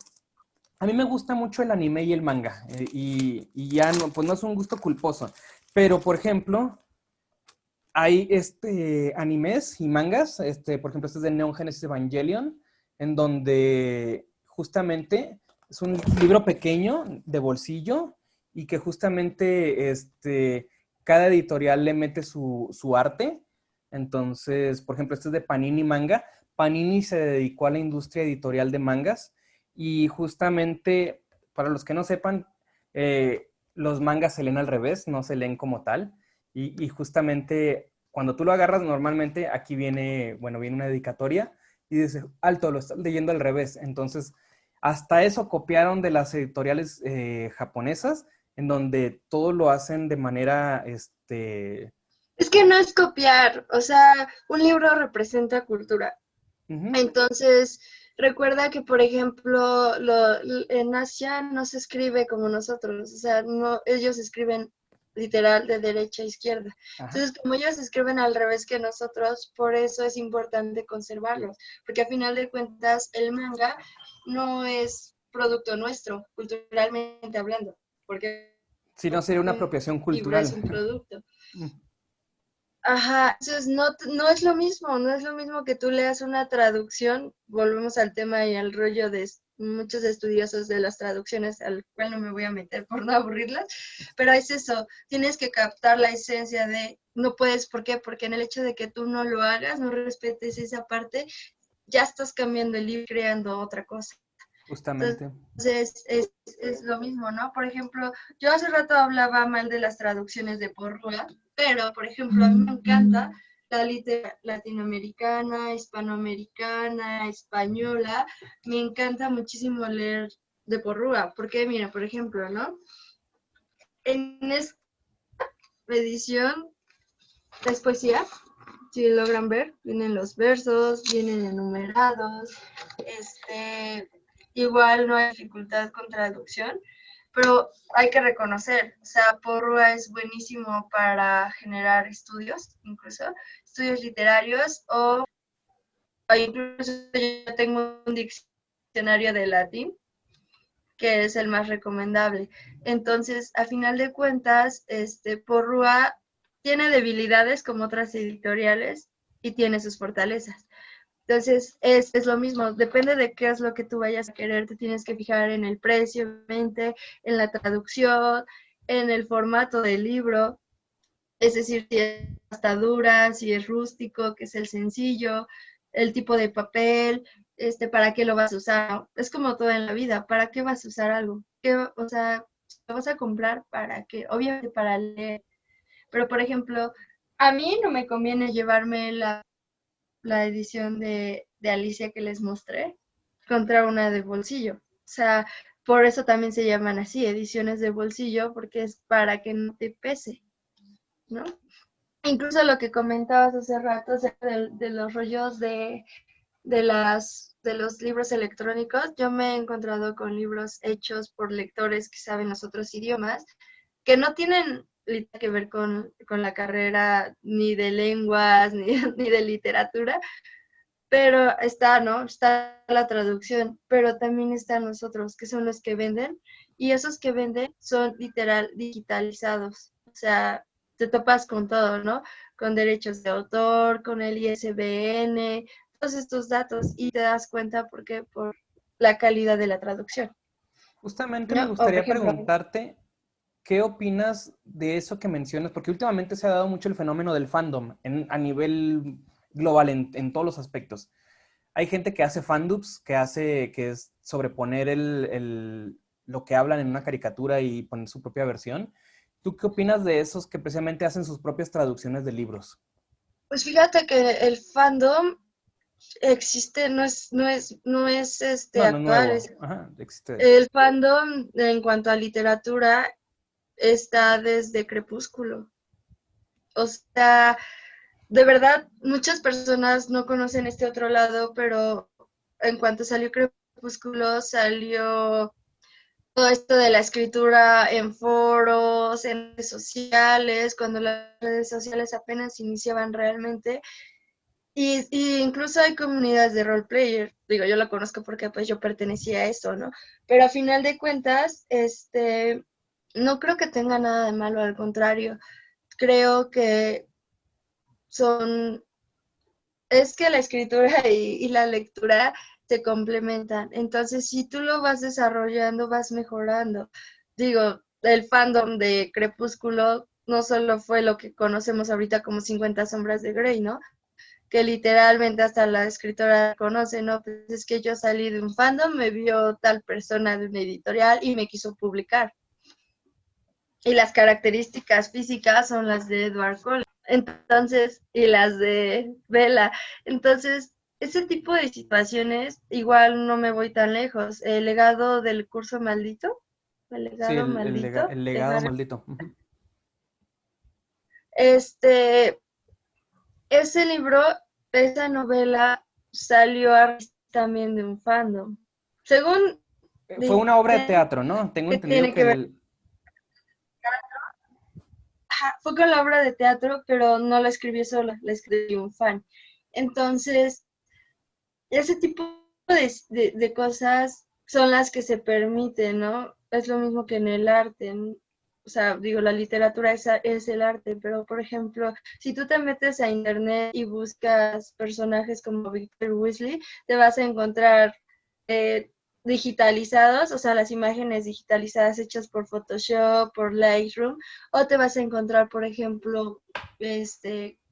A mí me gusta mucho el anime y el manga, y ya no, pues no es un gusto culposo, pero por ejemplo, hay animes y mangas, por ejemplo, este es de Neon Genesis Evangelion, en donde justamente es un libro pequeño de bolsillo y que justamente cada editorial le mete su arte. Entonces, por ejemplo, este es de Panini Manga. Panini se dedicó a la industria editorial de mangas y justamente, para los que no sepan, los mangas se leen al revés, no se leen como tal. Y justamente cuando tú lo agarras, normalmente aquí viene, bueno, viene una dedicatoria y dices, alto, lo estás leyendo al revés. Entonces, hasta eso copiaron de las editoriales japonesas, en donde todo lo hacen de manera, Es que no es copiar, o sea, un libro representa cultura. ujú. Entonces, recuerda que, por ejemplo, en Asia no se escribe como nosotros, o sea, no, ellos escriben literal de derecha a izquierda. Ajá. Entonces, como ellos escriben al revés que nosotros, por eso es importante conservarlos, porque a final de cuentas el manga no es producto nuestro, culturalmente hablando, porque Si no, sería una un apropiación libro es cultural. un producto. Ajá, entonces no es lo mismo, no es lo mismo que tú leas una traducción, volvemos al tema y al rollo de muchos estudiosos de las traducciones, al cual no me voy a meter por no aburrirlas, pero es eso, tienes que captar la esencia de, no puedes, ¿por qué? Porque en el hecho de que tú no lo hagas, no respetes esa parte, ya estás cambiando el libro y creando otra cosa. Justamente. Entonces, es lo mismo, ¿no? Por ejemplo, yo hace rato hablaba mal de las traducciones de Porrúa, pero, por ejemplo, a mí me encanta la literatura latinoamericana, hispanoamericana, española. Me encanta muchísimo leer de Porrúa, porque, mira, por ejemplo, ¿no? En esta edición es poesía, si logran ver, vienen los versos, vienen enumerados, igual no hay dificultad con traducción, pero hay que reconocer, o sea, Porrúa es buenísimo para generar estudios, incluso estudios literarios, o incluso yo tengo un diccionario de latín, que es el más recomendable. Entonces, a final de cuentas, Porrúa tiene debilidades como otras editoriales y tiene sus fortalezas. Entonces, es lo mismo, depende de qué es lo que tú vayas a querer, te tienes que fijar en el precio, obviamente, en la traducción, en el formato del libro, es decir, si es pasta dura, si es rústico, que es el sencillo, el tipo de papel, para qué lo vas a usar. Es como todo en la vida, ¿para qué vas a usar algo? O sea, lo vas a comprar para qué, obviamente para leer. Pero, por ejemplo, a mí no me conviene llevarme la edición de Alicia que les mostré contra una de bolsillo. O sea, por eso también se llaman así, ediciones de bolsillo, porque es para que no te pese, ¿no? Incluso lo que comentabas hace rato de los rollos de los libros electrónicos, yo me he encontrado con libros hechos por lectores que saben los otros idiomas, que no tienen que ver con la carrera ni de lenguas ni de literatura, pero está, ¿no? Está la traducción, pero también están los otros, que son los que venden, y esos que venden son literal digitalizados, o sea, te topas con todo, ¿no? Con derechos de autor, con el ISBN, todos estos datos, y te das cuenta por qué, la calidad de la traducción. Justamente me ¿No? O por gustaría ejemplo, preguntarte, ¿qué opinas de eso que mencionas? Porque últimamente se ha dado mucho el fenómeno del fandom a nivel global en todos los aspectos. Hay gente que hace fandubs, que es sobreponer lo que hablan en una caricatura y poner su propia versión. ¿Tú qué opinas de esos que precisamente hacen sus propias traducciones de libros? pues fíjate que el fandom existe, no es No, no es actual, nuevo. Ajá, existe. el fandom en cuanto a literatura está desde Crepúsculo. O sea, de verdad, muchas personas no conocen este otro lado, pero en cuanto salió Crepúsculo, salió todo esto de la escritura en foros, en redes sociales, cuando las redes sociales apenas iniciaban realmente. Y incluso hay comunidades de roleplayer, digo, yo la conozco porque pues yo pertenecía a eso, ¿no? Pero a final de cuentas, no creo que tenga nada de malo, al contrario, creo que son, es que la escritura y la lectura se complementan. Entonces, si tú lo vas desarrollando, vas mejorando. Digo, el fandom de Crepúsculo no solo fue lo que conocemos ahorita como 50 sombras de Grey, ¿no? Que literalmente hasta la escritora conoce, ¿no? Pues es que yo salí de un fandom, me vio tal persona de una editorial y me quiso publicar. Y las características físicas son las de Edward Cullen. Entonces, y las de Bella. Entonces, ese tipo de situaciones, igual no me voy tan lejos. El legado del curso maldito, el Sí, legado maldito el de legado Harry, maldito. Ujú. este, ese libro, esa novela salió a raíz también de un fandom. Según Fue una obra de dicen teatro, ¿no? Tengo que entendido tiene que que ver, fue con la obra de teatro, pero no la escribió sola, la escribió un fan. Entonces, ese tipo de cosas son las que se permiten, ¿no? Es lo mismo que en el arte, ¿no? O sea, digo, la literatura es el arte, pero por ejemplo, si tú te metes a internet y buscas personajes como Victor Weasley, te vas a encontrar eh, digitalizados, o sea, las imágenes digitalizadas hechas por Photoshop, por Lightroom, o te vas a encontrar, por ejemplo,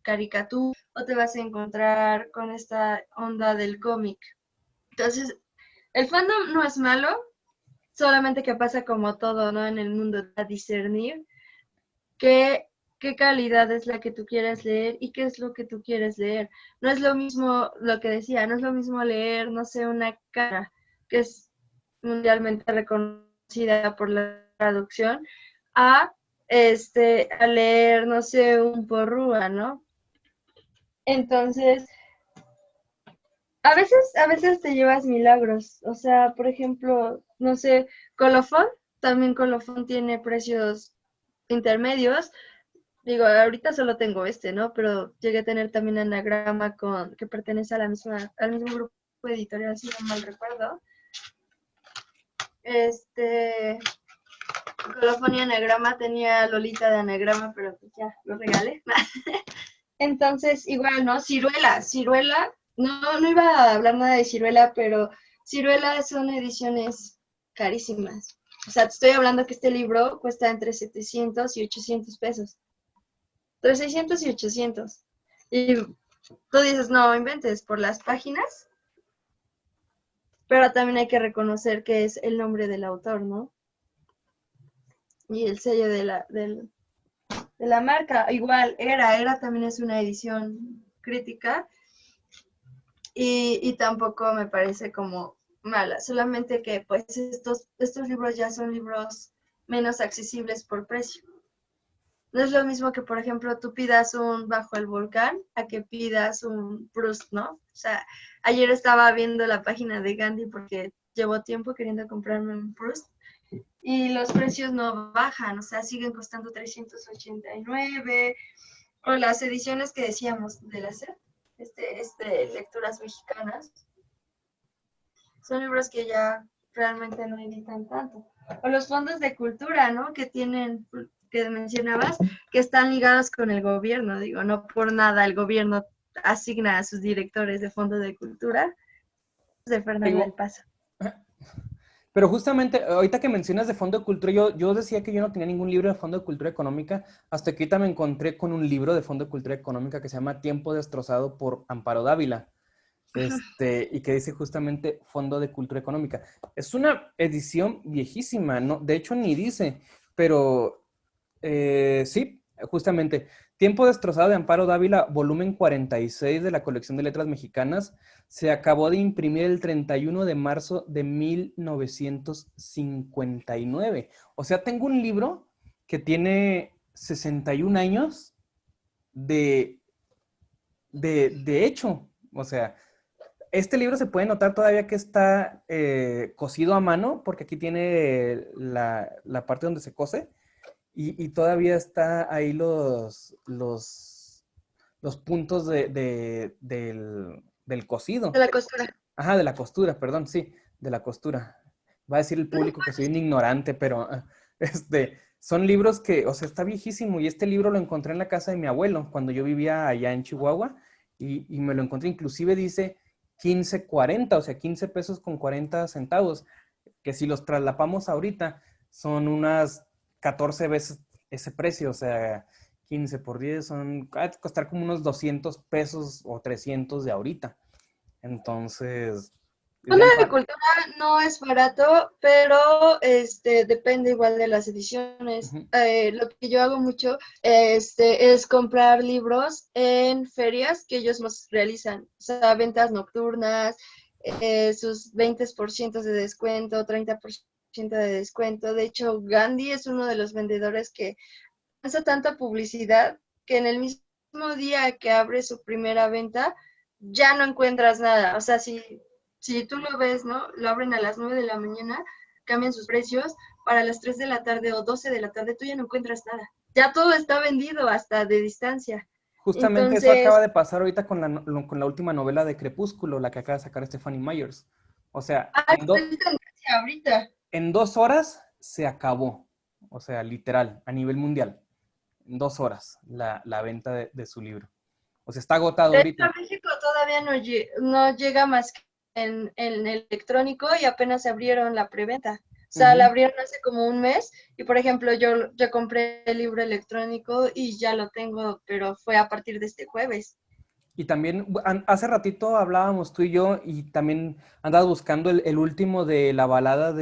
caricaturas, o te vas a encontrar con esta onda del cómic. Entonces, el fandom no es malo, solamente que pasa como todo, ¿no? En el mundo, a discernir qué, qué calidad es la que tú quieres leer y qué es lo que tú quieres leer. No es lo mismo lo que decía, no es lo mismo leer, no sé, una cara que es mundialmente reconocida por la traducción, a, a leer, no sé, un porrúa, ¿no? Entonces, a veces te llevas milagros. O sea, por ejemplo, no sé, Colofón, también Colofón tiene precios intermedios. Digo, ahorita solo tengo ¿no? Pero llegué a tener también Anagrama que pertenece a al mismo grupo editorial, si no mal recuerdo. Este, Colofón y Anagrama tenía Lolita de Anagrama, pero pues ya, lo regalé. Entonces, igual, ¿no? Ciruela, no iba a hablar nada de Ciruela, pero Ciruela son ediciones carísimas. O sea, te estoy hablando que este libro cuesta entre 700 y 800 pesos. Entre 600 y 800. Y tú dices, no inventes por las páginas, pero también hay que reconocer que es el nombre del autor, ¿no? Y el sello de la marca. Igual, Era también es una edición crítica. Y tampoco me parece como mala, solamente que pues estos libros ya son libros menos accesibles por precio. No es lo mismo que, por ejemplo, tú pidas un Bajo el Volcán a que pidas un Proust, ¿no? O sea, ayer estaba viendo la página de Gandhi porque llevo tiempo queriendo comprarme un Proust y los precios no bajan, o sea, siguen costando 389, o las ediciones que decíamos de la SED, lecturas mexicanas, son libros que ya realmente no editan tanto. O los fondos de cultura, ¿no? Que mencionabas, que están ligados con el gobierno. Digo, no por nada el gobierno asigna a sus directores de fondos de cultura, de Fernando del Digo, Paso. Pero justamente, ahorita que mencionas de Fondo de Cultura, yo decía que yo no tenía ningún libro de Fondo de Cultura Económica, hasta que ahorita me encontré con un libro de Fondo de Cultura Económica que se llama Tiempo Destrozado por Amparo Dávila, y que dice justamente Fondo de Cultura Económica. Es una edición viejísima, ¿no? De hecho, ni dice, pero sí, justamente. Tiempo Destrozado de Amparo Dávila, volumen 46 de la colección de letras mexicanas, se acabó de imprimir el 31 de marzo de 1959. O sea, tengo un libro que tiene 61 años de, de hecho. O sea, este libro se puede notar todavía que está cosido a mano, porque aquí tiene la parte donde se cose. Y todavía está ahí los puntos del De cocido. la costura. Ajá, de la costura, perdón, sí, de la costura. Va a decir el público que soy un ignorante, pero son libros que, o sea, está viejísimo. Y este libro lo encontré en la casa de mi abuelo cuando yo vivía allá en Chihuahua y me lo encontré. Inclusive dice 15.40, o sea, 15 pesos con 40 centavos, que si los traslapamos ahorita son unas 14 veces ese precio, o sea, 15 por 10 son, va a costar como unos 200 pesos o 300 de ahorita. Entonces, es de Fondo de amparo. cultura no es barato, pero depende igual de las ediciones. Ujú. Lo que yo hago mucho es comprar libros en ferias que ellos los realizan, o sea, ventas nocturnas, sus 20% de descuento, 30% de descuento. De hecho, Gandhi es uno de los vendedores que hace tanta publicidad que en el mismo día que abre su primera venta, ya no encuentras nada. O sea, si tú lo ves, ¿no? Lo abren a las 9 de la mañana, cambian sus precios, para las 3 de la tarde o 12 de la tarde tú ya no encuentras nada. Ya todo está vendido hasta de distancia. Justamente eso acaba Entonces, de pasar ahorita con la última novela de Crepúsculo, la que acaba de sacar Stephanie Myers. O sea, está en tendencia ahorita. en 2 horas se acabó. O sea, literal, a nivel mundial. En 2 horas la venta de su libro. O sea, está agotado De hecho, ahorita. a México todavía no llega más que en electrónico y apenas abrieron la preventa. O sea, la Ujú. abrieron hace como un mes y, por ejemplo, yo compré el libro electrónico y ya lo tengo, pero fue a partir de este jueves. Y también, hace ratito hablábamos tú y yo, y también andabas buscando el último de la balada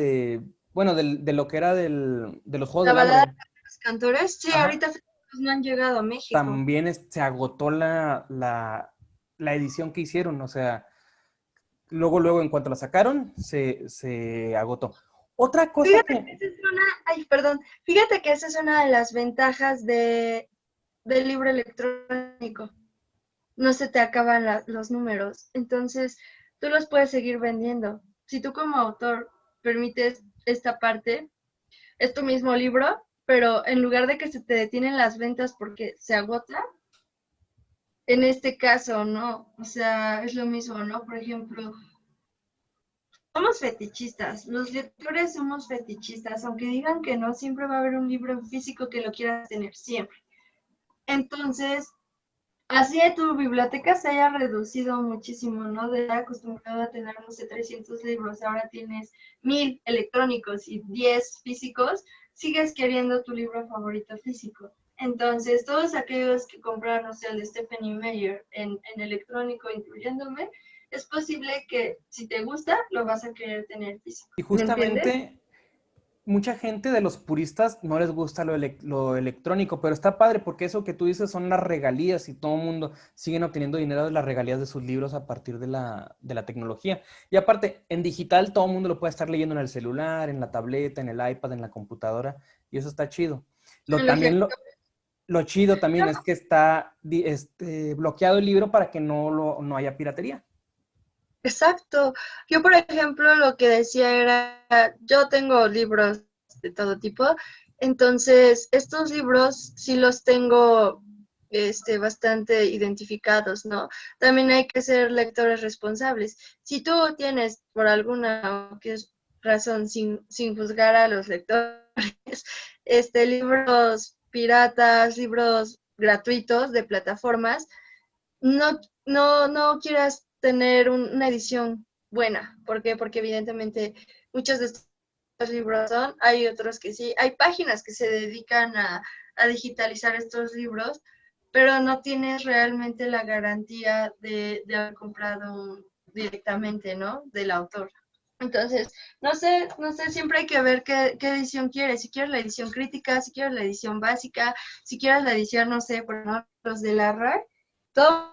bueno, de lo que era de los Juegos La del balada Hambre. de los cantores, sí, Ajá. ahorita no han llegado a México. También se agotó la edición que hicieron. O sea, luego, en cuanto la sacaron, se agotó. Otra cosa Fíjate que... que esa es una, ay, perdón, fíjate que esa es una de las ventajas del libro electrónico. No se te acaban los números. Entonces, tú los puedes seguir vendiendo. Si tú como autor permites esta parte, es tu mismo libro, pero en lugar de que se te detienen las ventas porque se agota, en este caso, ¿no? O sea, es lo mismo, ¿no? Por ejemplo, somos fetichistas, los lectores somos fetichistas, aunque digan que no, siempre va a haber un libro en físico que lo quieras tener, siempre. Entonces, así de tu biblioteca se haya reducido muchísimo, ¿no? De estar acostumbrado a tener, no sé, 300 libros, ahora tienes 1000 electrónicos y 10 físicos, sigues queriendo tu libro favorito físico. Entonces, todos aquellos que compraron, no sé, el de Stephanie Meyer en electrónico, incluyéndome, es posible que si te gusta, lo vas a querer tener físico. Y ¿Me entiendes? justamente mucha gente de los puristas no les gusta lo electrónico, pero está padre porque eso que tú dices son las regalías y todo el mundo siguen obteniendo dinero de las regalías de sus libros a partir de la tecnología. Y aparte, en digital todo el mundo lo puede estar leyendo en el celular, en la tableta, en el iPad, en la computadora, y eso está chido. Tecnología. Lo chido también es que está bloqueado el libro para que no haya piratería. Exacto. Yo, por ejemplo, lo que decía era, yo tengo libros de todo tipo, entonces estos libros sí los tengo bastante identificados, ¿no? También hay que ser lectores responsables. Si tú tienes por alguna razón, sin juzgar a los lectores, libros piratas, libros gratuitos de plataformas, no quieras tener una edición buena. ¿Por qué? Porque evidentemente muchos de estos libros son, hay otros que sí, hay páginas que se dedican a digitalizar estos libros, pero no tienes realmente la garantía de haber comprado directamente, ¿no? Del autor. Entonces, no sé, siempre hay que ver qué edición quieres. Si quieres la edición crítica, si quieres la edición básica, si quieres la edición, no sé, por ejemplo, los de la RAE, todos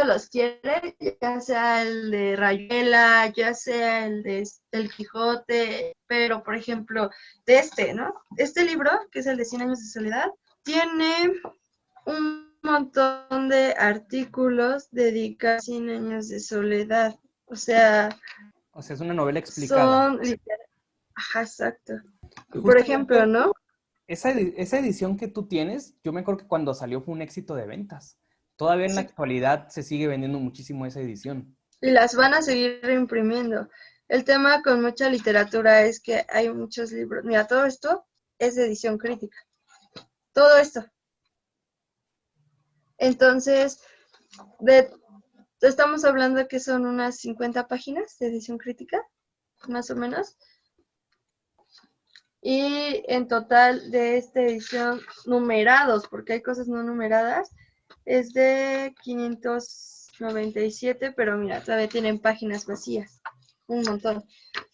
los quieres, ya sea el de Rayuela, ya sea el de El Quijote, pero por ejemplo, de ¿no? Este libro, que es el de 100 años de soledad, tiene un montón de artículos dedicados a 100 años de soledad. O sea, Es una novela explicada. son literal. Ajá, exacto. Y por ejemplo, Justamente ¿no? esa edición que tú tienes, yo me acuerdo que cuando salió fue un éxito de ventas. Todavía en la Sí, actualidad se sigue vendiendo muchísimo esa edición. y las van a seguir reimprimiendo. El tema con mucha literatura es que hay muchos libros. Mira, todo esto es de edición crítica. Todo esto. Entonces, de, estamos hablando que son unas 50 páginas de edición crítica, más o menos. Y en total de esta edición, numerados, porque hay cosas no numeradas, es de 597, pero mira, todavía tienen páginas vacías, un montón.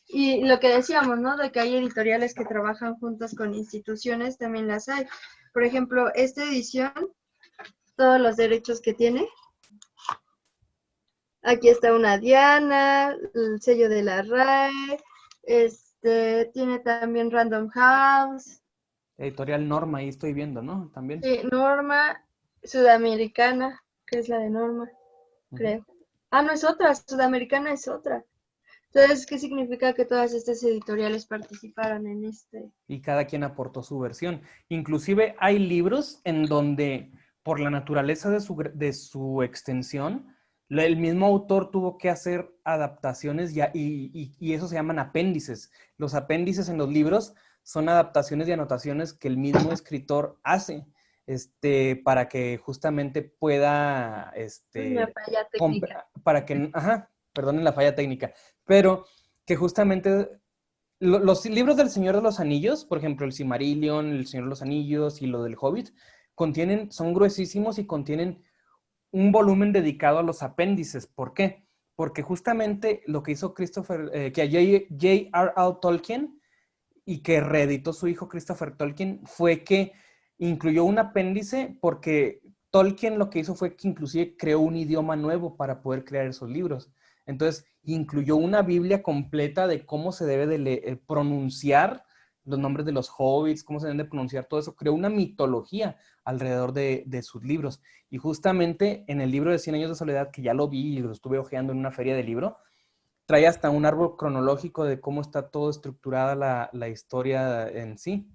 Y lo que decíamos, ¿no? De que hay editoriales que trabajan juntas con instituciones, también las hay. Por ejemplo, esta edición, todos los derechos que tiene. Aquí está una Diana, el sello de la RAE, tiene también Random House, Editorial Norma, ahí estoy viendo, ¿no? También. Norma, Sudamericana, que es la de Norma, Ujú. creo. Ah, no es otra, Sudamericana es otra. Entonces, ¿qué significa que todas estas editoriales participaran en este? Y cada quien aportó su versión. Inclusive hay libros en donde, por la naturaleza de su extensión, el mismo autor tuvo que hacer adaptaciones y eso se llaman apéndices. Los apéndices en los libros son adaptaciones y anotaciones que el mismo escritor hace, para que justamente pueda, Una falla técnica. para que, ajá, perdonen la falla técnica, pero que justamente los libros del Señor de los Anillos, por ejemplo, el Silmarillion, el Señor de los Anillos y lo del Hobbit, son gruesísimos y contienen un volumen dedicado a los apéndices. ¿Por qué? Porque justamente lo que hizo que J.R.R. Tolkien y que reeditó su hijo Christopher Tolkien fue que incluyó un apéndice porque Tolkien lo que hizo fue que inclusive creó un idioma nuevo para poder crear esos libros. Entonces, incluyó una Biblia completa de cómo se debe de pronunciar los nombres de los hobbits, cómo se deben de pronunciar todo eso. Creó una mitología alrededor de sus libros. Y justamente en el libro de 100 años de soledad, que ya lo vi y lo estuve hojeando en una feria de libro, trae hasta un árbol cronológico de cómo está todo estructurada la historia en sí.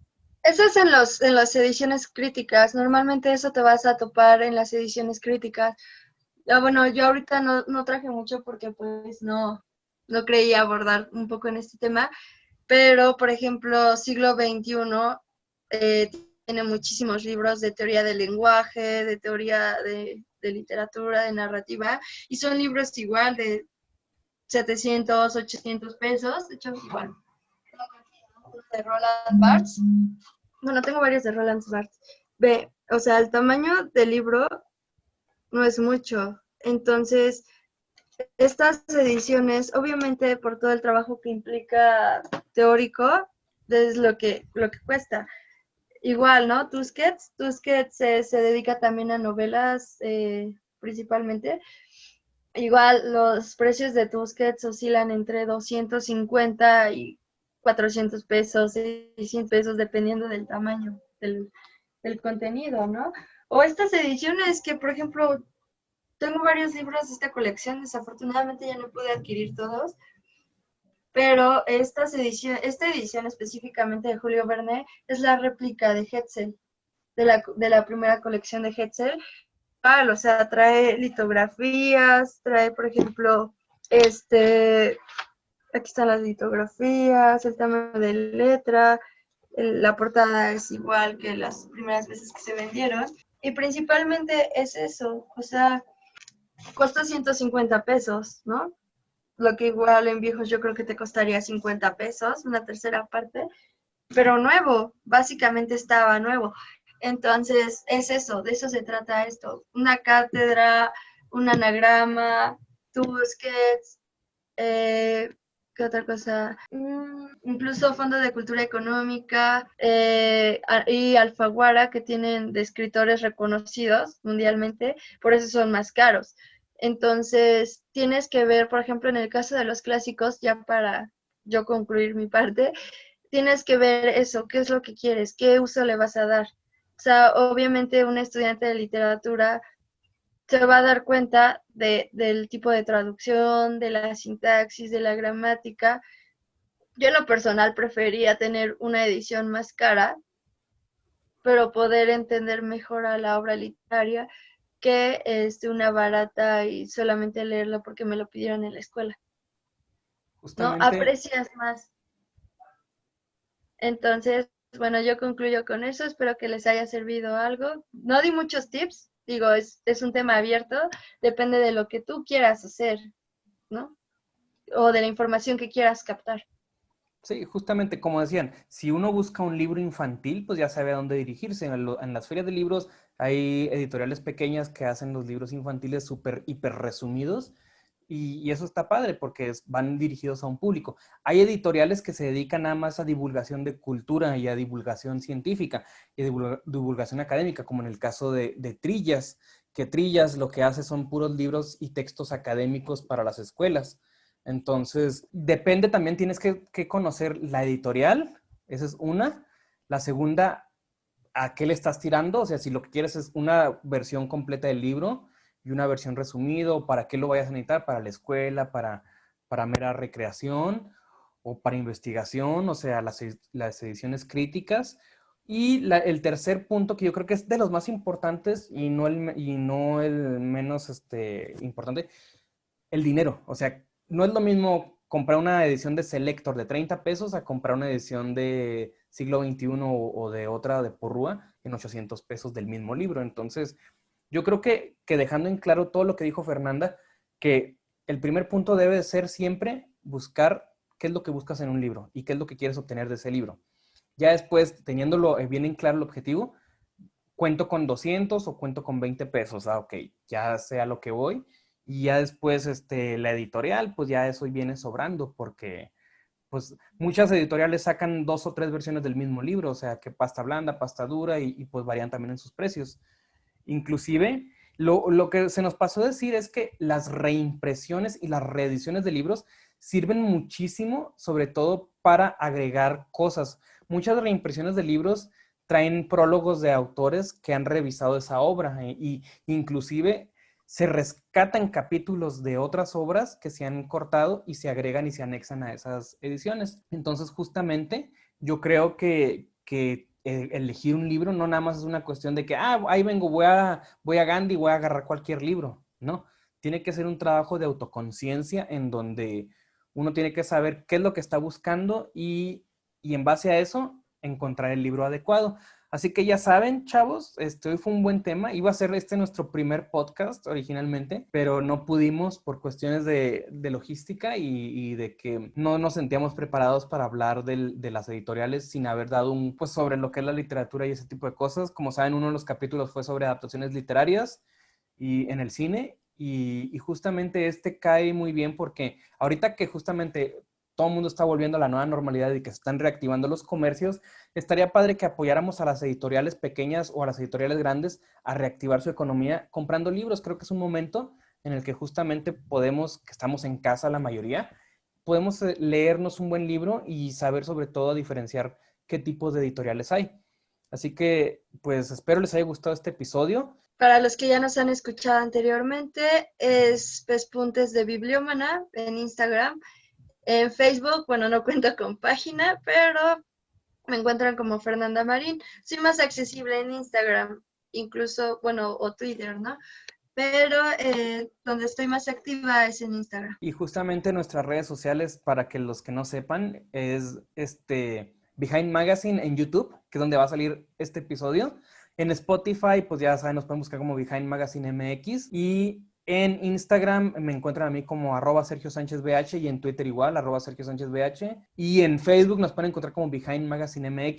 Eso es en las ediciones críticas. Normalmente eso te vas a topar en las ediciones críticas. Bueno, yo ahorita no traje mucho porque pues no creía abordar un poco en este tema, pero por ejemplo, siglo XXI eh, tiene muchísimos libros de teoría del lenguaje, de teoría de literatura, de narrativa, y son libros igual de 700, 800 pesos, de hecho igual. De Roland Barthes. Bueno, tengo varios de Roland Barthes. Ve, o sea, el tamaño del libro no es mucho. Entonces, estas ediciones, obviamente por todo el trabajo que implica teórico, es lo que cuesta. Igual, ¿no? Tusquets se dedica también a novelas principalmente. Igual los precios de Tusquets oscilan entre 250 y 400 pesos, 600 pesos, dependiendo del tamaño del contenido, ¿no? O estas ediciones que, por ejemplo, tengo varios libros de esta colección, desafortunadamente ya no pude adquirir todos, pero esta edición específicamente de Julio Verne es la réplica de Hetzel, de la primera colección de Hetzel. O sea, trae litografías, trae, por ejemplo, aquí están las litografías, el tamaño de letra, la portada es igual que las primeras veces que se vendieron, y principalmente es eso, o sea, cuesta 150 pesos, ¿no? lo que igual en viejos yo creo que te costaría 50 pesos, una tercera parte, pero nuevo, básicamente estaba nuevo. Entonces, es eso, de eso se trata esto. Una cátedra, un anagrama, tú busques, ¿qué otra cosa? Incluso Fondo de Cultura Económica y Alfaguara, que tienen de escritores reconocidos mundialmente, por eso son más caros. Entonces, tienes que ver, por ejemplo, en el caso de los clásicos, ya para yo concluir mi parte, tienes que ver eso, qué es lo que quieres, qué uso le vas a dar. O sea, obviamente un estudiante de literatura se va a dar cuenta del tipo de traducción, de la sintaxis, de la gramática. Yo en lo personal prefería tener una edición más cara, pero poder entender mejor a la obra literaria que una barata y solamente leerla porque me lo pidieron en la escuela, ¿no? Justamente, Aprecias más. Entonces, bueno, yo concluyo con eso. Espero que les haya servido algo. No di muchos tips, digo, es un tema abierto, depende de lo que tú quieras hacer, ¿no? O de la información que quieras captar. sí, justamente como decían, si uno busca un libro infantil, pues ya sabe a dónde dirigirse. En las ferias de libros hay editoriales pequeñas que hacen los libros infantiles súper, hiper resumidos y eso está padre porque van dirigidos a un público. Hay editoriales que se dedican nada más a divulgación de cultura y a divulgación científica y a divulgación académica, como en el caso de Trillas, que Trillas lo que hace son puros libros y textos académicos para las escuelas. Entonces, depende también, tienes que conocer la editorial, esa es una. La segunda, ¿a qué le estás tirando? O sea, si lo que quieres es una versión completa del libro y una versión resumida, ¿para qué lo vayas a necesitar? ¿Para la escuela? ¿Para mera recreación? ¿O para investigación? O sea, las ediciones críticas. Y el tercer punto, que yo creo que es de los más importantes y no el menos importante, el dinero. O sea, no es lo mismo comprar una edición de Selector de 30 pesos a comprar una edición de siglo XXI o de otra de Porrúa en 800 pesos del mismo libro. Entonces, yo creo que dejando en claro todo lo que dijo Fernanda, que el primer punto debe de ser siempre buscar qué es lo que buscas en un libro y qué es lo que quieres obtener de ese libro. Ya después, teniéndolo bien en claro el objetivo, cuento con 200 o cuento con 20 pesos. Ah, ok, ya sé a lo que voy. Y ya después, la editorial, pues ya eso viene sobrando, porque pues muchas editoriales sacan 2 o 3 versiones del mismo libro, o sea, que pasta blanda, pasta dura, y pues varían también en sus precios. Inclusive, lo que se nos pasó a decir es que las reimpresiones y las reediciones de libros sirven muchísimo, sobre todo para agregar cosas. Muchas reimpresiones de libros traen prólogos de autores que han revisado esa obra y inclusive se rescatan capítulos de otras obras que se han cortado y se agregan y se anexan a esas ediciones. Entonces, justamente, yo creo que elegir un libro no nada más es una cuestión de que, ahí vengo, voy a Gandhi, voy a agarrar cualquier libro. No, tiene que ser un trabajo de autoconciencia en donde uno tiene que saber qué es lo que está buscando y en base a eso encontrar el libro adecuado. Así que ya saben, chavos, hoy fue un buen tema. Iba a ser nuestro primer podcast originalmente, pero no pudimos por cuestiones de logística y de que no nos sentíamos preparados para hablar de las editoriales sin haber dado pues sobre lo que es la literatura y ese tipo de cosas. Como saben, uno de los capítulos fue sobre adaptaciones literarias y en el cine. Y justamente cae muy bien porque ahorita que justamente todo el mundo está volviendo a la nueva normalidad y que se están reactivando los comercios, estaría padre que apoyáramos a las editoriales pequeñas o a las editoriales grandes a reactivar su economía comprando libros. Creo que es un momento en el que justamente podemos, que estamos en casa la mayoría, podemos leernos un buen libro y saber sobre todo diferenciar qué tipos de editoriales hay. Así que, pues espero les haya gustado este episodio. Para los que ya nos han escuchado anteriormente, es Pespuntes de Bibliómana en Instagram. En Facebook, bueno, no cuento con página, pero me encuentran como Fernanda Marín. Soy más accesible en Instagram, incluso, bueno, o Twitter, ¿no? Pero donde estoy más activa es en Instagram. Y justamente nuestras redes sociales, para que los que no sepan, es Behind Magazine en YouTube, que es donde va a salir este episodio. En Spotify, pues ya saben, nos pueden buscar como Behind Magazine MX. Y En Instagram me encuentran a mí como @SergioSánchezBH y en Twitter igual, @SergioSánchezBH. Y en Facebook nos pueden encontrar como Behind Magazine MX.